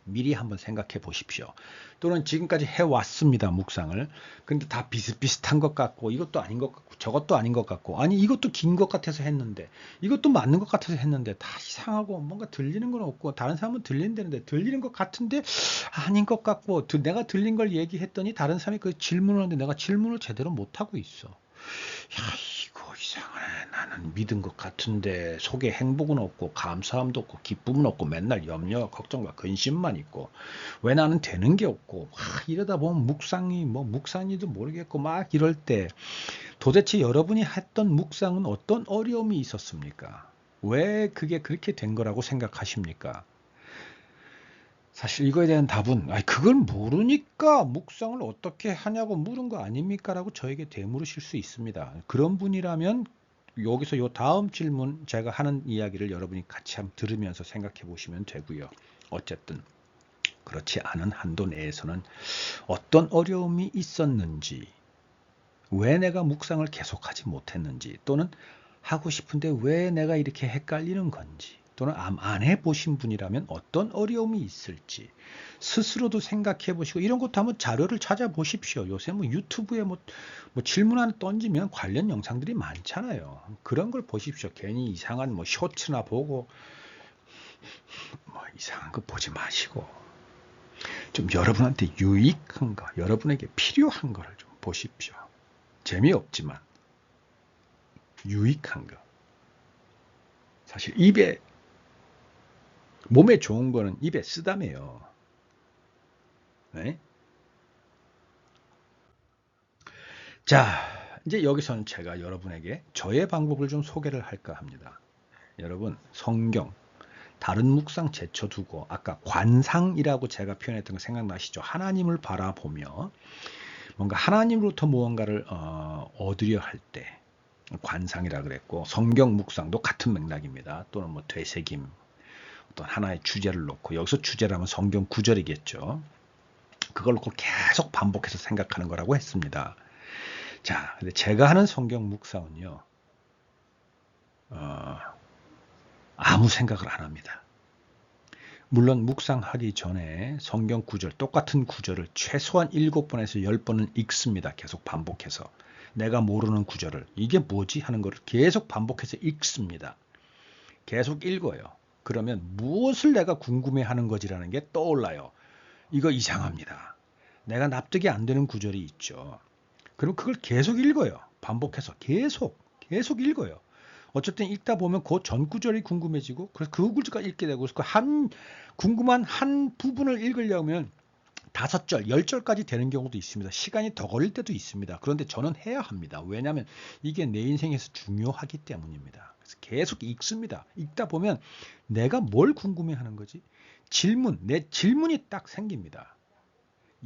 미리 한번 생각해 보십시오. 또는 지금까지 해왔습니다, 묵상을. 근데 다 비슷비슷한 것 같고 이것도 아닌 것 같고 저것도 아닌 것 같고, 아니 이것도 긴 것 같아서 했는데 이것도 맞는 것 같아서 했는데 다 이상하고 뭔가 들리는 건 없고, 다른 사람은 들린다는데 들리는 것 같은데 아닌 것 같고, 내가 들린 걸 얘기했더니 다른 사람이 그 질문을 하는데 내가 질문을 제대로 못하고 있어. 야, 이거 이상하네. 나는 믿은 것 같은데 속에 행복은 없고 감사함도 없고 기쁨은 없고 맨날 염려, 걱정과 근심만 있고 왜 나는 되는 게 없고 이러다 보면 묵상이도 모르겠고 막 이럴 때 도대체 여러분이 했던 묵상은 어떤 어려움이 있었습니까? 왜 그게 그렇게 된 거라고 생각하십니까? 사실 이거에 대한 답은 그걸 모르니까 묵상을 어떻게 하냐고 물은 거 아닙니까? 라고 저에게 되물으실 수 있습니다. 그런 분이라면 여기서 요 다음 질문 제가 하는 이야기를 여러분이 같이 한번 들으면서 생각해 보시면 되고요. 어쨌든 그렇지 않은 한도 내에서는 어떤 어려움이 있었는지, 왜 내가 묵상을 계속하지 못했는지, 또는 하고 싶은데 왜 내가 이렇게 헷갈리는 건지, 또는 안 해보신 분이라면 어떤 어려움이 있을지 스스로도 생각해 보시고, 이런 것도 한번 자료를 찾아보십시오. 요새 유튜브에 질문 하나 던지면 관련 영상들이 많잖아요. 그런 걸 보십시오. 괜히 이상한 쇼츠나 보고 이상한 거 보지 마시고 좀 여러분한테 유익한 거, 여러분에게 필요한 거를 좀 보십시오. 재미없지만 유익한 거. 사실 몸에 좋은 거는 입에 쓰다며요. 네? 자, 이제 여기서는 제가 여러분에게 저의 방법을 좀 소개를 할까 합니다. 여러분, 성경, 다른 묵상 제쳐두고 아까 관상이라고 제가 표현했던 거 생각나시죠? 하나님을 바라보며 뭔가 하나님으로부터 무언가를 얻으려 할 때 관상이라 그랬고, 성경 묵상도 같은 맥락입니다. 또는 되새김, 어떤 하나의 주제를 놓고, 여기서 주제라면 성경 구절이겠죠. 그걸 놓고 계속 반복해서 생각하는 거라고 했습니다. 자, 근데 제가 하는 성경 묵상은요, 아무 생각을 안 합니다. 물론 묵상하기 전에 성경 구절, 똑같은 구절을 최소한 7번에서 10번은 읽습니다. 계속 반복해서. 내가 모르는 구절을 이게 뭐지 하는 것을 계속 반복해서 읽습니다. 계속 읽어요. 그러면 무엇을 내가 궁금해하는 거지라는 게 떠올라요. 이거 이상합니다. 내가 납득이 안 되는 구절이 있죠. 그럼 그걸 계속 읽어요. 반복해서 계속 읽어요. 어쨌든 읽다 보면 그 전 구절이 궁금해지고 그래서 그 구절까지 읽게 되고 그 궁금한 한 부분을 읽으려면 5절, 10절까지 되는 경우도 있습니다. 시간이 더 걸릴 때도 있습니다. 그런데 저는 해야 합니다. 왜냐하면 이게 내 인생에서 중요하기 때문입니다. 그래서 계속 읽습니다. 읽다 보면 내가 뭘 궁금해하는 거지? 내 질문이 딱 생깁니다.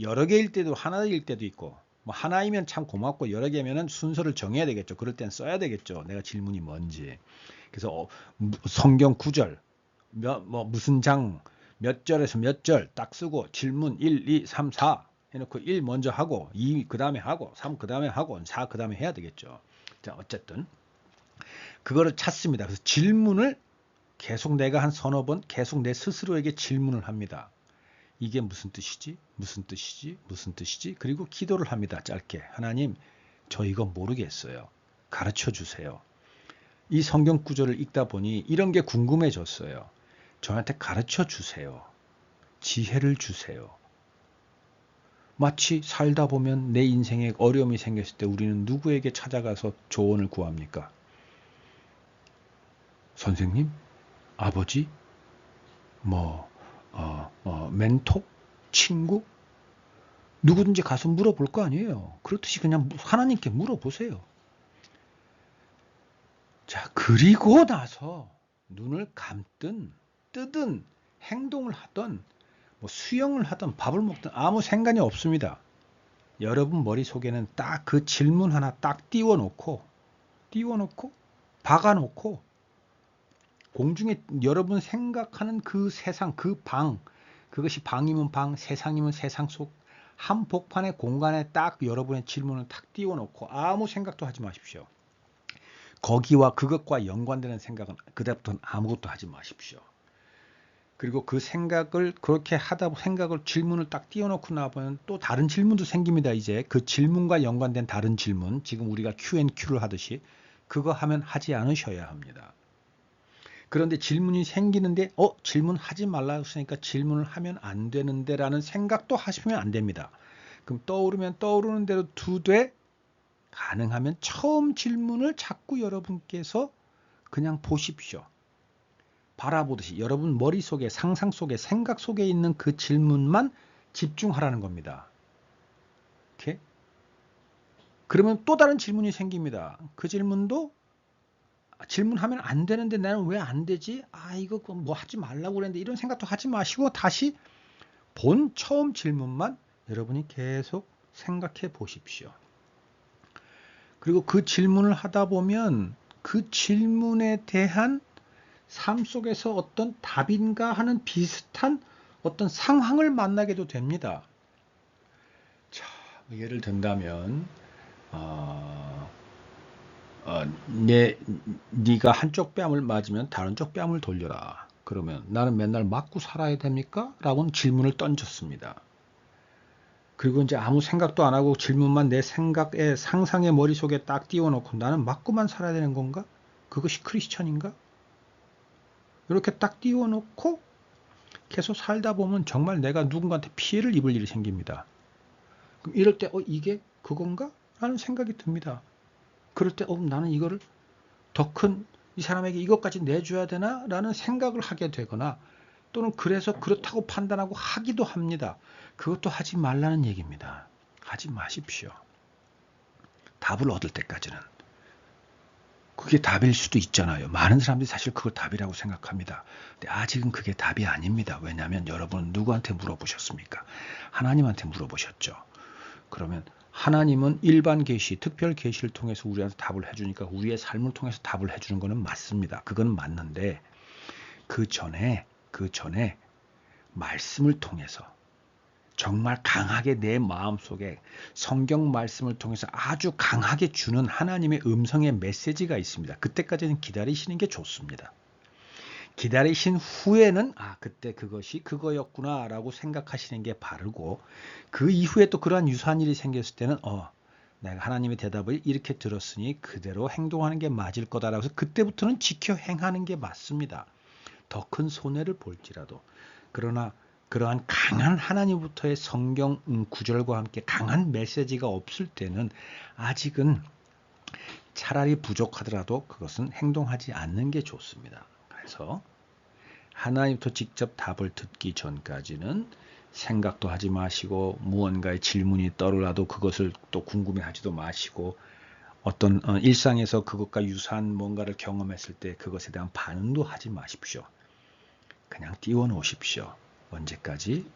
여러 개일 때도 하나일 때도 있고 뭐 하나이면 참 고맙고 여러 개면은 순서를 정해야 되겠죠. 그럴 땐 써야 되겠죠. 내가 질문이 뭔지. 그래서 성경 구절, 무슨 장, 몇 절에서 몇 절 딱 쓰고 질문 1, 2, 3, 4 해놓고 1 먼저 하고 2 그 다음에 하고 3 그 다음에 하고 4 그 다음에 해야 되겠죠. 자, 어쨌든 그거를 찾습니다. 그래서 질문을 계속 내가 한 서너 번 계속 내 스스로에게 질문을 합니다. 이게 무슨 뜻이지? 무슨 뜻이지? 무슨 뜻이지? 그리고 기도를 합니다. 짧게. 하나님, 저 이거 모르겠어요. 가르쳐 주세요. 이 성경 구절을 읽다 보니 이런 게 궁금해졌어요. 저한테 가르쳐 주세요. 지혜를 주세요. 마치 살다 보면 내 인생에 어려움이 생겼을 때 우리는 누구에게 찾아가서 조언을 구합니까? 선생님? 아버지? 멘토? 친구? 누구든지 가서 물어볼 거 아니에요. 그렇듯이 그냥 하나님께 물어보세요. 자, 그리고 나서 눈을 감든 뜨든 행동을 하든 뭐 수영을 하든 밥을 먹든 아무 상관이 없습니다. 여러분 머릿속에는 딱 그 질문 하나 딱 띄워놓고 박아놓고 공중에 여러분 생각하는 그 세상, 그 방, 그것이 방이면 방, 세상이면 세상 속 한복판의 공간에 딱 여러분의 질문을 탁 띄워놓고 아무 생각도 하지 마십시오. 거기와 그것과 연관되는 생각은 그다음부터는 아무것도 하지 마십시오. 그리고 그 생각을 그렇게 하다 생각을 질문을 딱 띄워놓고 나면 또 다른 질문도 생깁니다. 이제 그 질문과 연관된 다른 질문, 지금 우리가 Q&Q를 하듯이 그거 하면 하지 않으셔야 합니다. 그런데 질문이 생기는데 질문하지 말라고 했으니까 질문을 하면 안 되는데 라는 생각도 하시면 안 됩니다. 그럼 떠오르면 떠오르는 대로 두되 가능하면 처음 질문을 자꾸 여러분께서 그냥 보십시오. 바라보듯이 여러분 머릿속에 상상 속에 생각 속에 있는 그 질문만 집중하라는 겁니다. 이렇게? 그러면 또 다른 질문이 생깁니다. 그 질문도 질문하면 안 되는데 나는 왜 안 되지? 이거 뭐 하지 말라고 그랬는데 이런 생각도 하지 마시고 다시 처음 질문만 여러분이 계속 생각해 보십시오. 그리고 그 질문을 하다 보면 그 질문에 대한 삶 속에서 어떤 답인가 하는 비슷한 어떤 상황을 만나게도 됩니다. 자, 예를 든다면 네가 한쪽 뺨을 맞으면 다른 쪽 뺨을 돌려라. 그러면 나는 맨날 맞고 살아야 됩니까? 라고는 질문을 던졌습니다. 그리고 이제 아무 생각도 안 하고 질문만 내 생각에 상상의 머릿속에 딱 띄워놓고 나는 맞고만 살아야 되는 건가? 그것이 크리스천인가? 이렇게 딱 띄워놓고 계속 살다 보면 정말 내가 누군가한테 피해를 입을 일이 생깁니다. 그럼 이럴 때 이게 그건가? 라는 생각이 듭니다. 그럴 때 나는 이거를 더 큰 이 사람에게 이것까지 내줘야 되나? 라는 생각을 하게 되거나 또는 그래서 그렇다고 판단하고 하기도 합니다. 그것도 하지 말라는 얘기입니다. 하지 마십시오. 답을 얻을 때까지는. 그게 답일 수도 있잖아요. 많은 사람들이 사실 그걸 답이라고 생각합니다. 근데 아직은 그게 답이 아닙니다. 왜냐하면 여러분은 누구한테 물어보셨습니까? 하나님한테 물어보셨죠. 그러면 하나님은 일반 계시, 특별 계시를 통해서 우리한테 답을 해주니까 우리의 삶을 통해서 답을 해주는 것은 맞습니다. 그건 맞는데 그 전에 말씀을 통해서 정말 강하게 내 마음속에 성경 말씀을 통해서 아주 강하게 주는 하나님의 음성의 메시지가 있습니다. 그때까지는 기다리시는 게 좋습니다. 기다리신 후에는 그때 그것이 그거였구나 라고 생각하시는 게 바르고 그 이후에 또 그러한 유사한 일이 생겼을 때는 내가 하나님의 대답을 이렇게 들었으니 그대로 행동하는 게 맞을 거다라고 해서 그때부터는 지켜 행하는 게 맞습니다. 더 큰 손해를 볼지라도. 그러나 그러한 강한 하나님부터의 성경 구절과 함께 강한 메시지가 없을 때는 아직은 차라리 부족하더라도 그것은 행동하지 않는 게 좋습니다. 그래서 하나님부터 직접 답을 듣기 전까지는 생각도 하지 마시고 무언가의 질문이 떠올라도 그것을 또 궁금해하지도 마시고 어떤 일상에서 그것과 유사한 뭔가를 경험했을 때 그것에 대한 반응도 하지 마십시오. 그냥 띄워놓으십시오. 언제까지?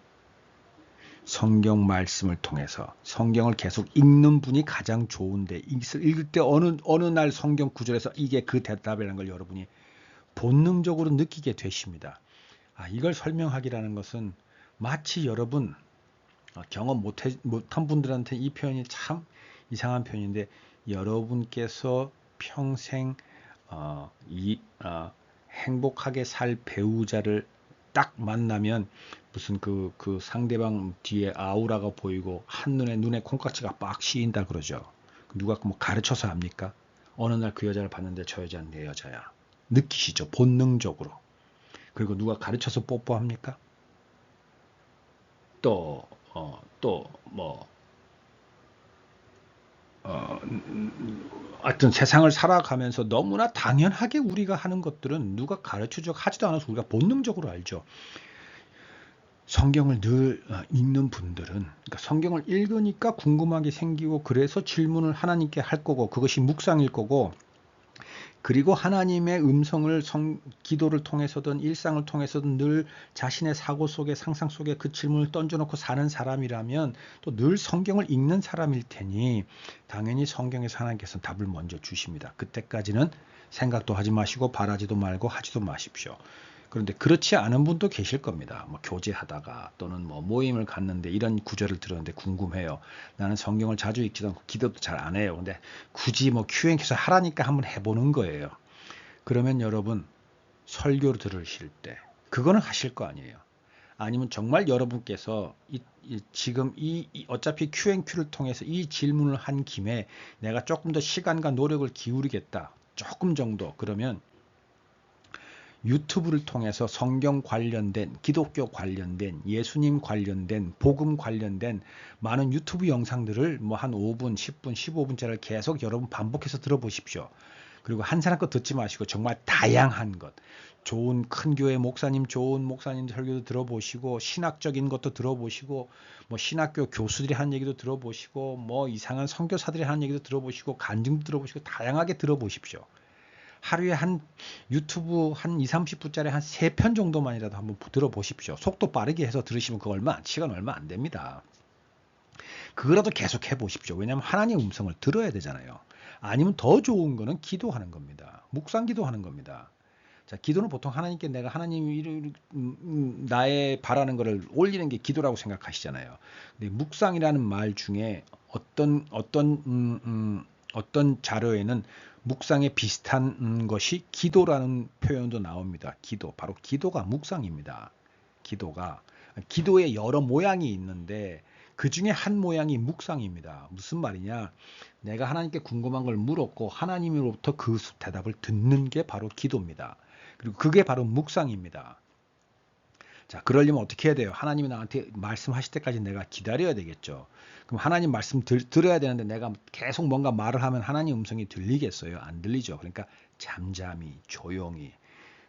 성경 말씀을 통해서 성경을 계속 읽는 분이 가장 좋은데 읽을 때 어느 날 성경 구절에서 이게 그 대답이라는 걸 여러분이 본능적으로 느끼게 되십니다. 이걸 설명하기라는 것은 마치 여러분 경험 못한 분들한테 이 표현이 참 이상한 표현인데 여러분께서 평생 행복하게 살 배우자를 딱 만나면 무슨 그 상대방 뒤에 아우라가 보이고 한눈에 눈에 콩깍지가 빡 씌인다 그러죠. 누가 뭐 가르쳐서 합니까? 어느 날 그 여자를 봤는데 저 여자는 내 여자야. 느끼시죠? 본능적으로. 그리고 누가 가르쳐서 뽀뽀합니까? 하여튼 세상을 살아가면서 너무나 당연하게 우리가 하는 것들은 누가 가르쳐줘 하지도 않아서 우리가 본능적으로 알죠. 성경을 늘 읽는 분들은 그러니까 성경을 읽으니까 궁금하게 생기고 그래서 질문을 하나님께 할 거고 그것이 묵상일 거고 그리고 하나님의 음성을 기도를 통해서든 일상을 통해서든 늘 자신의 사고 속에 상상 속에 그 질문을 던져놓고 사는 사람이라면 또 늘 성경을 읽는 사람일 테니 당연히 성경에서 하나님께서는 답을 먼저 주십니다. 그때까지는 생각도 하지 마시고 바라지도 말고 하지도 마십시오. 그런데 그렇지 않은 분도 계실 겁니다. 뭐 교제하다가 또는 뭐 모임을 갔는데 이런 구절을 들었는데 궁금해요. 나는 성경을 자주 읽지도 않고 기도도 잘 안 해요. 근데 굳이 뭐 Q&A에서 하라니까 한번 해보는 거예요. 그러면 여러분 설교를 들으실 때 그거는 하실 거 아니에요. 아니면 정말 여러분께서 지금 어차피 Q&Q를 통해서 이 질문을 한 김에 내가 조금 더 시간과 노력을 기울이겠다. 조금 정도. 그러면 유튜브를 통해서 성경 관련된 기독교 관련된 예수님 관련된 복음 관련된 많은 유튜브 영상들을 뭐 한 5분, 10분, 15분짜리를 계속 여러분 반복해서 들어보십시오. 그리고 한 사람 거 듣지 마시고 정말 다양한 것 좋은 큰 교회 목사님 좋은 목사님 설교도 들어보시고 신학적인 것도 들어보시고 뭐 신학교 교수들이 하는 얘기도 들어보시고 뭐 이상한 선교사들이 하는 얘기도 들어보시고 간증도 들어보시고 다양하게 들어보십시오. 하루에 한 유튜브 한 2, 30분짜리 한 3편 정도만이라도 한번 들어보십시오. 속도 빠르게 해서 들으시면 그거 시간 얼마 안 됩니다. 그거라도 계속 해보십시오. 왜냐하면 하나님 음성을 들어야 되잖아요. 아니면 더 좋은 거는 기도하는 겁니다. 묵상 기도하는 겁니다. 자, 기도는 보통 하나님께 내가 하나님이 나의 바라는 것을 올리는 게 기도라고 생각하시잖아요. 근데 묵상이라는 말 중에 어떤 자료에는 묵상에 비슷한 것이 기도라는 표현도 나옵니다. 기도, 바로 기도가 묵상입니다. 기도의 여러 모양이 있는데 그 중에 한 모양이 묵상입니다. 무슨 말이냐? 내가 하나님께 궁금한 걸 물었고 하나님으로부터 그 대답을 듣는 게 바로 기도입니다. 그리고 그게 바로 묵상입니다. 자, 그러려면 어떻게 해야 돼요? 하나님이 나한테 말씀하실 때까지 내가 기다려야 되겠죠. 그럼 하나님 말씀 들어야 되는데 내가 계속 뭔가 말을 하면 하나님 음성이 들리겠어요? 안 들리죠. 그러니까 잠잠히 조용히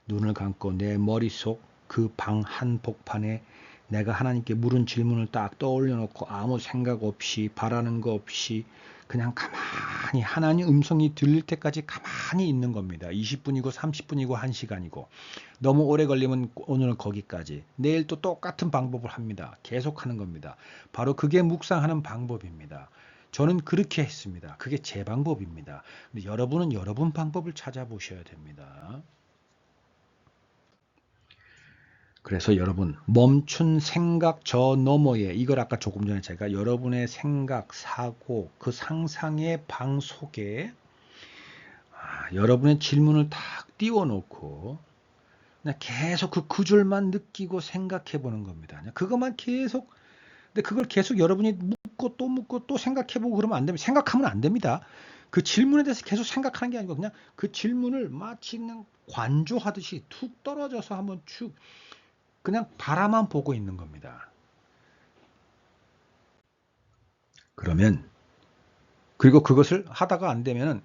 눈을 감고 내 머릿속 그 방 한복판에 내가 하나님께 물은 질문을 딱 떠올려 놓고 아무 생각 없이 바라는 거 없이 그냥 가만히 하나님 음성이 들릴 때까지 가만히 있는 겁니다. 20분이고 30분이고 1시간이고 너무 오래 걸리면 오늘은 거기까지 내일 또 똑같은 방법을 합니다. 계속하는 겁니다. 바로 그게 묵상하는 방법입니다. 저는 그렇게 했습니다. 그게 제 방법입니다. 근데 여러분은 여러분 방법을 찾아보셔야 됩니다. 그래서 여러분 멈춘 생각 저 너머에 이걸 아까 조금 전에 제가 여러분의 생각, 사고, 그 상상의 방 속에 여러분의 질문을 딱 띄워놓고 그냥 계속 그 구절만 느끼고 생각해 보는 겁니다. 그냥 그것만 계속 근데 그걸 계속 여러분이 묻고 또 묻고 또 생각해보고 그러면 안 됩니다. 생각하면 안 됩니다. 그 질문에 대해서 계속 생각하는 게 아니고 그냥 그 질문을 마치 그냥 관조하듯이 툭 떨어져서 한번 쭉 그냥 바라만 보고 있는 겁니다. 그러면 그리고 그것을 하다가 안 되면은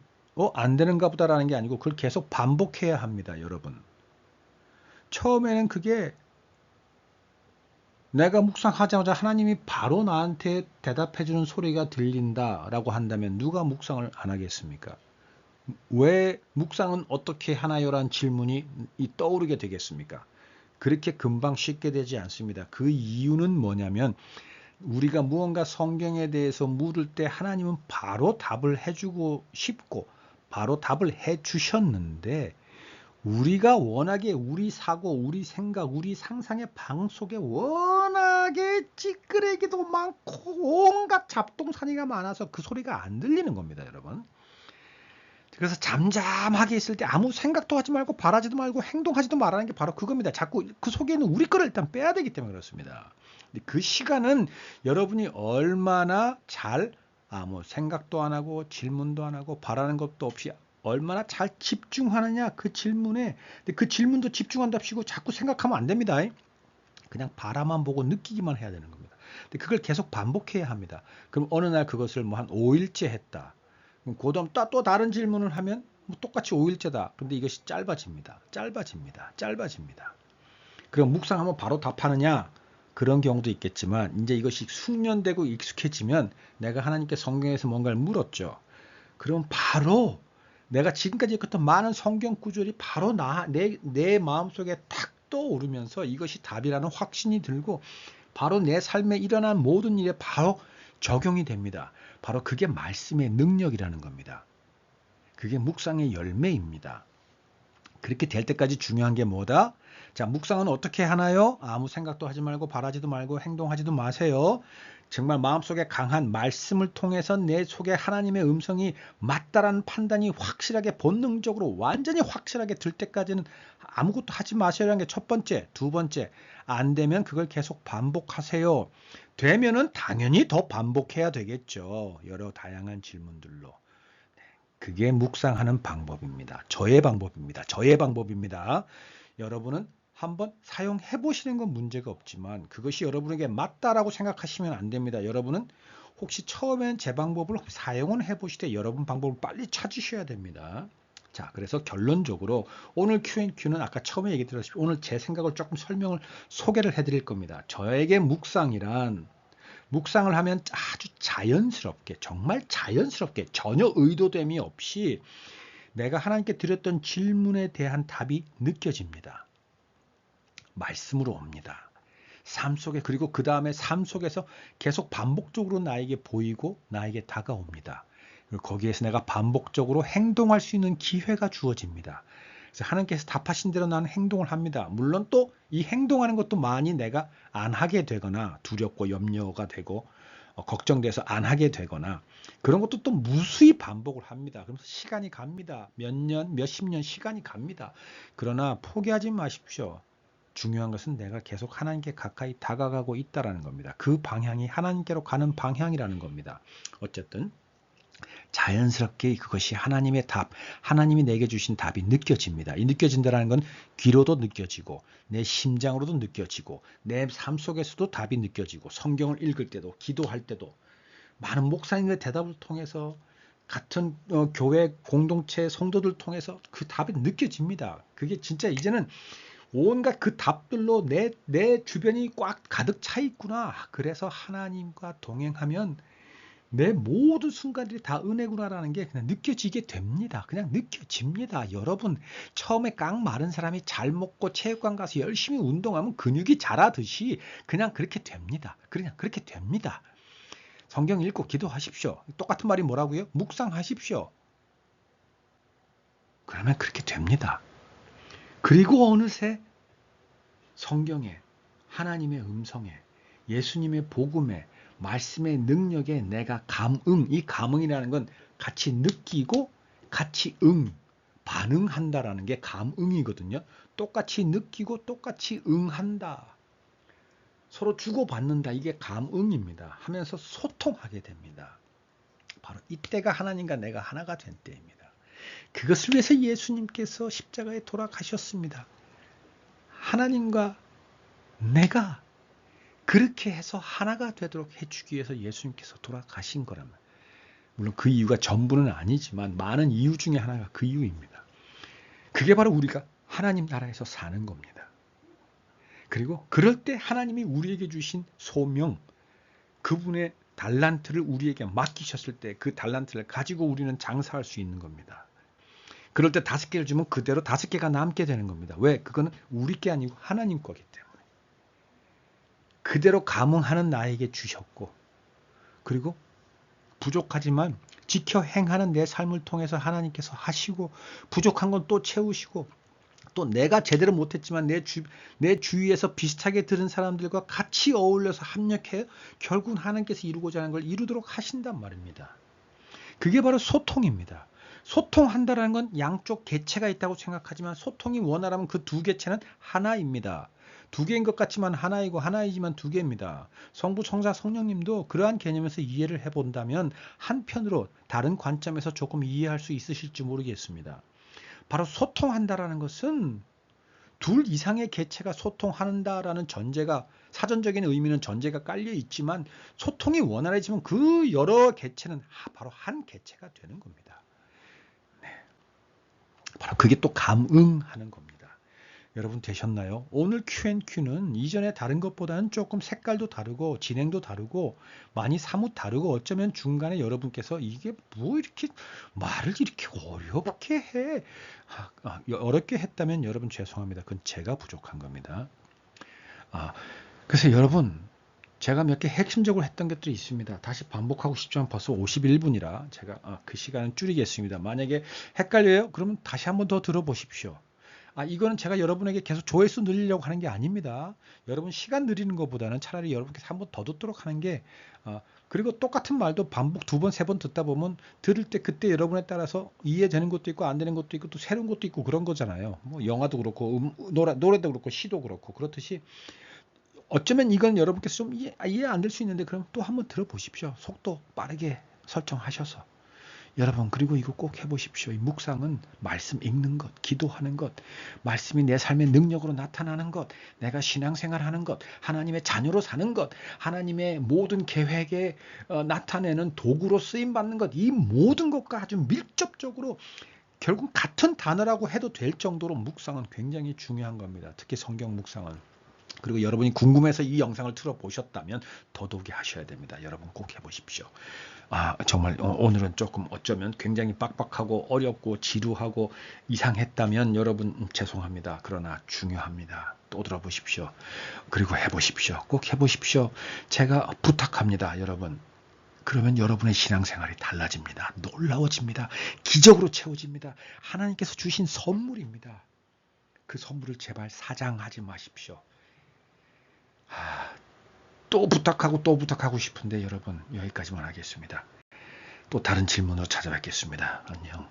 안 되는가 보다라는 게 아니고 그걸 계속 반복해야 합니다, 여러분. 처음에는 그게 내가 묵상하자마자 하나님이 바로 나한테 대답해 주는 소리가 들린다라고 한다면 누가 묵상을 안 하겠습니까? 왜 묵상은 어떻게 하나요라는 질문이 떠오르게 되겠습니까? 그렇게 금방 쉽게 되지 않습니다. 그 이유는 뭐냐면 우리가 무언가 성경에 대해서 물을 때 하나님은 바로 답을 해주고 싶고 바로 답을 해주셨는데 우리가 워낙에 우리 사고, 우리 생각, 우리 상상의 방 속에 워낙에 찌끄레기도 많고 온갖 잡동사니가 많아서 그 소리가 안 들리는 겁니다, 여러분. 그래서 잠잠하게 있을 때 아무 생각도 하지 말고 바라지도 말고 행동하지도 말라는 게 바로 그겁니다. 자꾸 그 속에 있는 우리 거를 일단 빼야 되기 때문에 그렇습니다. 근데 그 시간은 여러분이 얼마나 잘 뭐 생각도 안 하고 질문도 안 하고 바라는 것도 없이 얼마나 잘 집중하느냐 그 질문에. 근데 그 질문도 집중한답시고 자꾸 생각하면 안 됩니다. 그냥 바라만 보고 느끼기만 해야 되는 겁니다. 근데 그걸 계속 반복해야 합니다. 그럼 어느 날 그것을 뭐 한 5일째 했다. 그럼 그다음 또 다른 질문을 하면 뭐 똑같이 5일째다. 근데 이것이 짧아집니다. 짧아집니다. 그럼 묵상하면 바로 답하느냐? 그런 경우도 있겠지만 이제 이것이 숙련되고 익숙해지면 내가 하나님께 성경에서 뭔가를 물었죠. 그럼 바로 내가 지금까지 읽었던 많은 성경 구절이 바로 내 마음속에 탁 떠오르면서 이것이 답이라는 확신이 들고 바로 내 삶에 일어난 모든 일에 바로 적용이 됩니다. 바로 그게 말씀의 능력이라는 겁니다. 그게 묵상의 열매입니다. 그렇게 될 때까지 중요한 게 뭐다? 자, 묵상은 어떻게 하나요? 아무 생각도 하지 말고 바라지도 말고 행동하지도 마세요. 정말 마음속에 강한 말씀을 통해서 내 속에 하나님의 음성이 맞다라는 판단이 확실하게 본능적으로 완전히 확실하게 들 때까지는 아무것도 하지 마세요라는 게 첫 번째. 두 번째, 안 되면 그걸 계속 반복하세요. 되면은 당연히 더 반복해야 되겠죠. 여러 다양한 질문들로. 그게 묵상하는 방법입니다. 저의 방법입니다. 여러분은 한번 사용해 보시는 건 문제가 없지만 그것이 여러분에게 맞다라고 생각하시면 안 됩니다. 여러분은 혹시 처음엔 제 방법을 사용은 해보시되 여러분 방법을 빨리 찾으셔야 됩니다. 자, 그래서 결론적으로 오늘 Q&Q는 아까 처음에 얘기 드렸듯이 오늘 제 생각을 조금 소개를 해드릴 겁니다. 저에게 묵상을 하면 아주 자연스럽게, 정말 자연스럽게 전혀 의도됨이 없이 내가 하나님께 드렸던 질문에 대한 답이 느껴집니다. 말씀으로 옵니다. 삶 속에, 그리고 그 다음에 삶 속에서 계속 반복적으로 나에게 보이고 나에게 다가옵니다. 그리고 거기에서 내가 반복적으로 행동할 수 있는 기회가 주어집니다. 그래서 하나님께서 답하신 대로 나는 행동을 합니다. 물론 또 이 행동하는 것도 많이 내가 안 하게 되거나 두렵고 염려가 되고 걱정돼서 안 하게 되거나 그런 것도 또 무수히 반복을 합니다. 그러면서 시간이 갑니다. 몇 년, 몇십 년 시간이 갑니다. 그러나 포기하지 마십시오. 중요한 것은 내가 계속 하나님께 가까이 다가가고 있다라는 겁니다. 그 방향이 하나님께로 가는 방향이라는 겁니다. 어쨌든 자연스럽게 그것이 하나님의 답, 하나님이 내게 주신 답이 느껴집니다. 이 느껴진다는 건 귀로도 느껴지고 내 심장으로도 느껴지고 내 삶 속에서도 답이 느껴지고 성경을 읽을 때도 기도할 때도 많은 목사님의 대답을 통해서 같은 교회 공동체 성도들 통해서 그 답이 느껴집니다. 그게 진짜 이제는 온갖 그 답들로 내 주변이 꽉 가득 차 있구나. 그래서 하나님과 동행하면 내 모든 순간들이 다 은혜구나라는 게 그냥 느껴지게 됩니다. 그냥 느껴집니다. 여러분, 처음에 깡 마른 사람이 잘 먹고 체육관 가서 열심히 운동하면 근육이 자라듯이 그냥 그렇게 됩니다. 그냥 그렇게 됩니다. 성경 읽고 기도하십시오. 똑같은 말이 뭐라고요? 묵상하십시오. 그러면 그렇게 됩니다. 그리고 어느새 성경에, 하나님의 음성에, 예수님의 복음에, 말씀의 능력에 내가 이 감응이라는 건 같이 느끼고 같이 반응한다라는 게 감응이거든요. 똑같이 느끼고 똑같이 응한다. 서로 주고받는다. 이게 감응입니다. 하면서 소통하게 됩니다. 바로 이때가 하나님과 내가 하나가 된 때입니다. 그것을 위해서 예수님께서 십자가에 돌아가셨습니다. 하나님과 내가 그렇게 해서 하나가 되도록 해주기 위해서 예수님께서 돌아가신 거라면, 물론 그 이유가 전부는 아니지만 많은 이유 중에 하나가 그 이유입니다. 그게 바로 우리가 하나님 나라에서 사는 겁니다. 그리고 그럴 때 하나님이 우리에게 주신 소명, 그분의 달란트를 우리에게 맡기셨을 때 그 달란트를 가지고 우리는 장사할 수 있는 겁니다. 그럴 때 5개를 주면 그대로 5개가 남게 되는 겁니다. 왜? 그거는 우리 게 아니고 하나님 거기 때문에. 그대로 감응하는 나에게 주셨고, 그리고 부족하지만 지켜 행하는 내 삶을 통해서 하나님께서 하시고, 부족한 건 또 채우시고, 또 내가 제대로 못했지만 내 주위에서 비슷하게 들은 사람들과 같이 어울려서 합력해 결국은 하나님께서 이루고자 하는 걸 이루도록 하신단 말입니다. 그게 바로 소통입니다. 소통한다는 건 양쪽 개체가 있다고 생각하지만 소통이 원활하면 그 두 개체는 하나입니다. 2개인 것 같지만 하나이고 하나이지만 2개입니다. 성부, 성자, 성령님도 그러한 개념에서 이해를 해본다면 한편으로 다른 관점에서 조금 이해할 수 있으실지 모르겠습니다. 바로 소통한다라는 것은 둘 이상의 개체가 소통한다라는 전제가, 사전적인 의미는 전제가 깔려 있지만 소통이 원활해지면 그 여러 개체는 바로 한 개체가 되는 겁니다. 네. 바로 그게 또 감응하는 겁니다. 여러분 되셨나요? 오늘 Q&Q는 이전에 다른 것보다는 조금 색깔도 다르고 진행도 다르고 많이 사뭇 다르고, 어쩌면 중간에 여러분께서 이게 뭐 이렇게 말을 이렇게 어렵게 해, 어렵게 했다면 여러분 죄송합니다. 그건 제가 부족한 겁니다. 그래서 여러분, 제가 몇 개 핵심적으로 했던 것들이 있습니다. 다시 반복하고 싶지만 벌써 51분이라 제가 그 시간은 줄이겠습니다. 만약에 헷갈려요? 그러면 다시 한번 더 들어보십시오. 이거는 제가 여러분에게 계속 조회수 늘리려고 하는 게 아닙니다. 여러분 시간 늘리는 것보다는 차라리 여러분께서 한 번 더 듣도록 하는 게, 그리고 똑같은 말도 반복 2번, 3번 듣다 보면 들을 때 그때 여러분에 따라서 이해되는 것도 있고 안 되는 것도 있고 또 새로운 것도 있고 그런 거잖아요. 뭐 영화도 그렇고 노래도 그렇고 시도 그렇고, 그렇듯이 어쩌면 이건 여러분께서 좀 이해 안 될 수 있는데 그럼 또 한번 들어보십시오. 속도 빠르게 설정하셔서. 여러분, 그리고 이거 꼭 해보십시오. 이 묵상은 말씀 읽는 것, 기도하는 것, 말씀이 내 삶의 능력으로 나타나는 것, 내가 신앙생활하는 것, 하나님의 자녀로 사는 것, 하나님의 모든 계획에 나타내는 도구로 쓰임받는 것, 이 모든 것과 아주 밀접적으로 결국 같은 단어라고 해도 될 정도로 묵상은 굉장히 중요한 겁니다. 특히 성경 묵상은. 그리고 여러분이 궁금해서 이 영상을 틀어보셨다면 더더욱이 하셔야 됩니다. 여러분 꼭 해보십시오. 정말 오늘은 조금 어쩌면 굉장히 빡빡하고 어렵고 지루하고 이상했다면 여러분 죄송합니다. 그러나 중요합니다. 또 들어보십시오. 그리고 해보십시오. 꼭 해보십시오. 제가 부탁합니다. 여러분. 그러면 여러분의 신앙생활이 달라집니다. 놀라워집니다. 기적으로 채워집니다. 하나님께서 주신 선물입니다. 그 선물을 제발 사장하지 마십시오. 또 부탁하고 싶은데 여러분 여기까지만 하겠습니다. 또 다른 질문으로 찾아뵙겠습니다. 안녕.